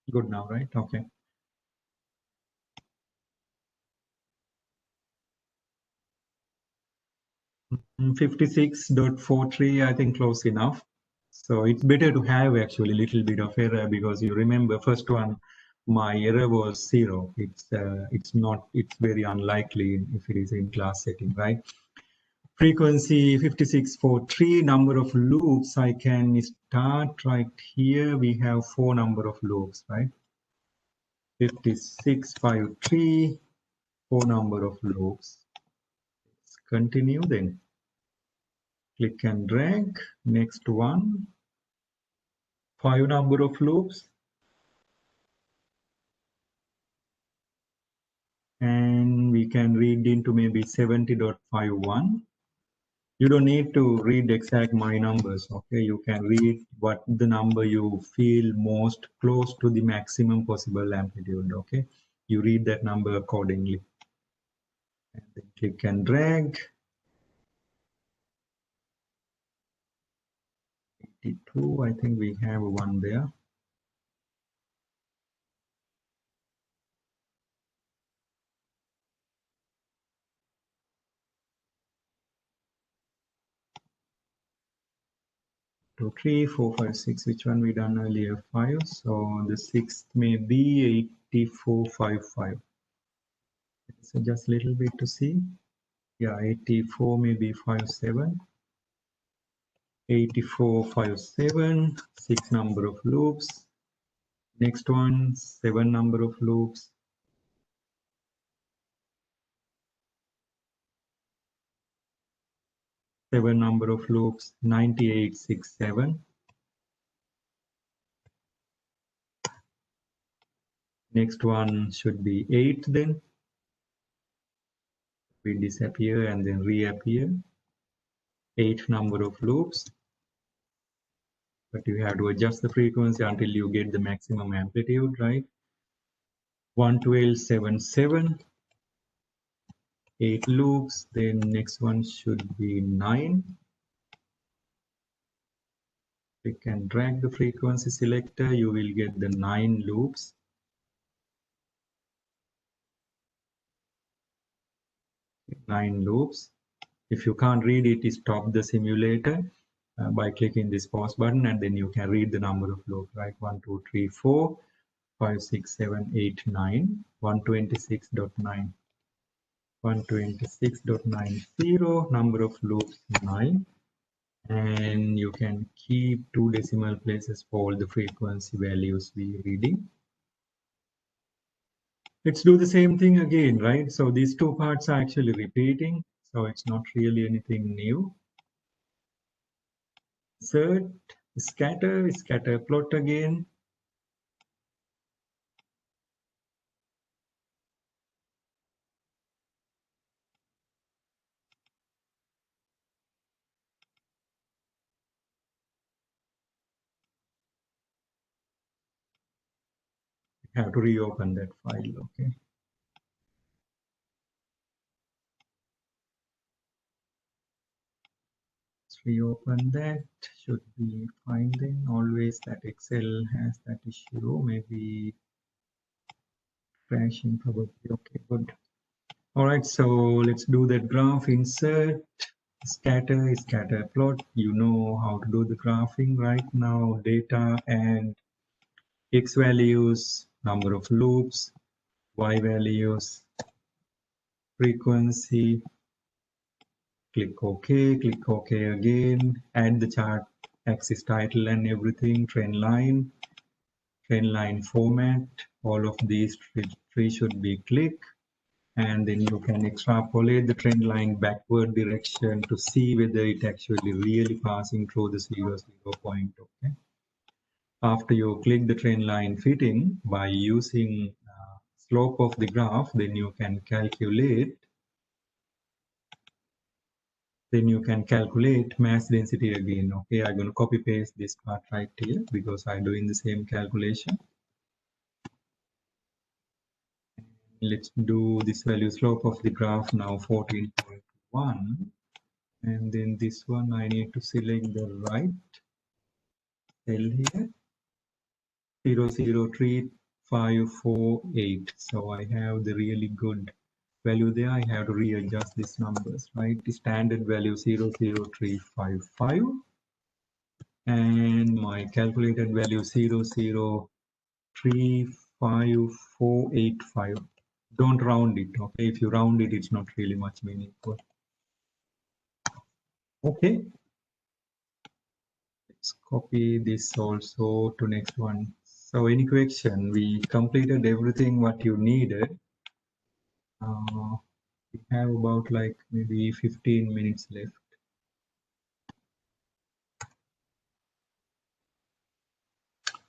Good now, right? Okay. 56.43, I think close enough. So it's better to have actually a little bit of error, because you remember first one, my error was 0. It's very unlikely if it is in class setting, right? Frequency 56.43, number of loops I can start right here. We have 4 number of loops, right? 56.53, 4 number of loops. Let's continue then. Click and drag. Next one, 5 number of loops. And we can read into maybe 70.51. You don't need to read exact my numbers, okay? You can read what the number you feel most close to the maximum possible amplitude, okay? You read that number accordingly. And then click and drag. 82, I think we have one there. Two, 3, 4, 5, 6. Which one we done earlier? 5. So the 6th may be 84.55. So just a little bit to see. Yeah, 84 maybe 57. 8457, 6 number of loops. Next one, 7 number of loops. Seven number of loops, 9867. Next one should be 8 then. We disappear and then reappear. 8 number of loops. But you have to adjust the frequency until you get the maximum amplitude, right? 11277. 8 loops. Then next one should be 9. We can drag the frequency selector. You will get the 9 loops. 9 loops. If you can't read it, stop the simulator by clicking this pause button, and then you can read the number of loops, right? 1, 2, 3, 4, 5, 6, 7, 8, 9, 126.9, 126.90, number of loops 9, and you can keep 2 decimal places for all the frequency values we reading. Let's do the same thing again, right? So these two parts are actually repeating, so it's not really anything new. Insert, scatter plot again. You have to reopen that file, okay? Let's reopen that. Should be fine then. Always that Excel has that issue. Maybe crashing probably. Okay, good. All right, so let's do that graph. Insert, scatter plot. You know how to do the graphing right now. Data and X values, number of loops, Y values, frequency. Click OK, click OK again, add the chart axis title and everything, trend line format, all of these three should be clicked, and then you can extrapolate the trend line backward direction to see whether it actually really passing through the 0, 0 point, okay? After you click the trend line fitting by using slope of the graph, then you can calculate mass density again. Okay, I'm going to copy paste this part right here because I'm doing the same calculation. Let's do this value slope of the graph now 14.1, and then this one I need to select the right cell here, 0.03548. So I have the really good value there. I have to readjust these numbers, right? The standard value 0.03555 and my calculated value 0.0358485. Don't round it, okay? If you round it, it's not really much meaningful. Okay. Let's copy this also to next one. So any question, we completed everything what you needed. We have about like maybe 15 minutes left.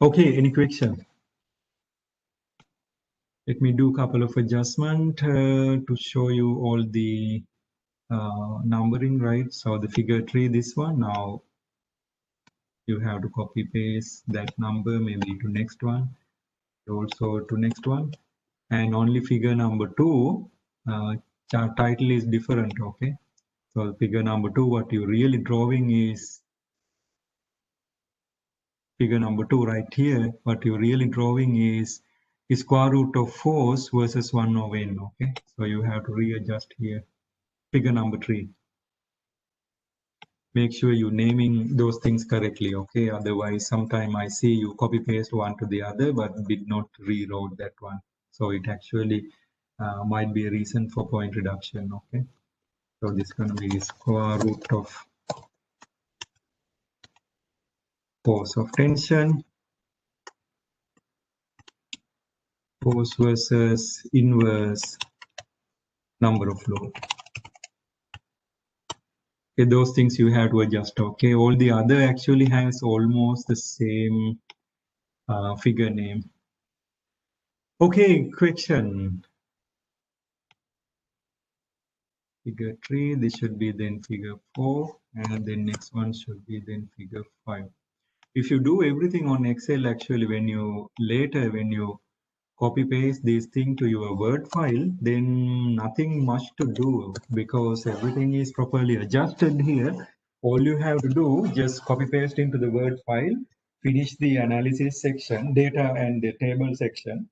Okay, any question? Let me do a couple of adjustments to show you all the numbering, right? So the figure 3, this one, now you have to copy paste that number maybe to next one, also to next one, and only figure number 2 chart title is different, okay? So figure number 2, what you're really drawing is figure number 2 right here. What you're really drawing is square root of force versus 1 over n, okay? So you have to readjust here. Figure number 3. Make sure you're naming those things correctly, okay? Otherwise, sometime I see you copy paste one to the other, but did not rewrote that one. So it actually might be a reason for point reduction, okay? So this is going to be square root of force of tension, force versus inverse number of load. Okay, those things you have to adjust. Okay, all the other actually has almost the same figure name. Okay, question. Figure 3, this should be then figure 4, and then next one should be then figure 5. If you do everything on Excel, actually, when you copy paste this thing to your Word file, then nothing much to do because everything is properly adjusted here. All you have to do, just copy paste into the Word file, finish the analysis section, data and the table section,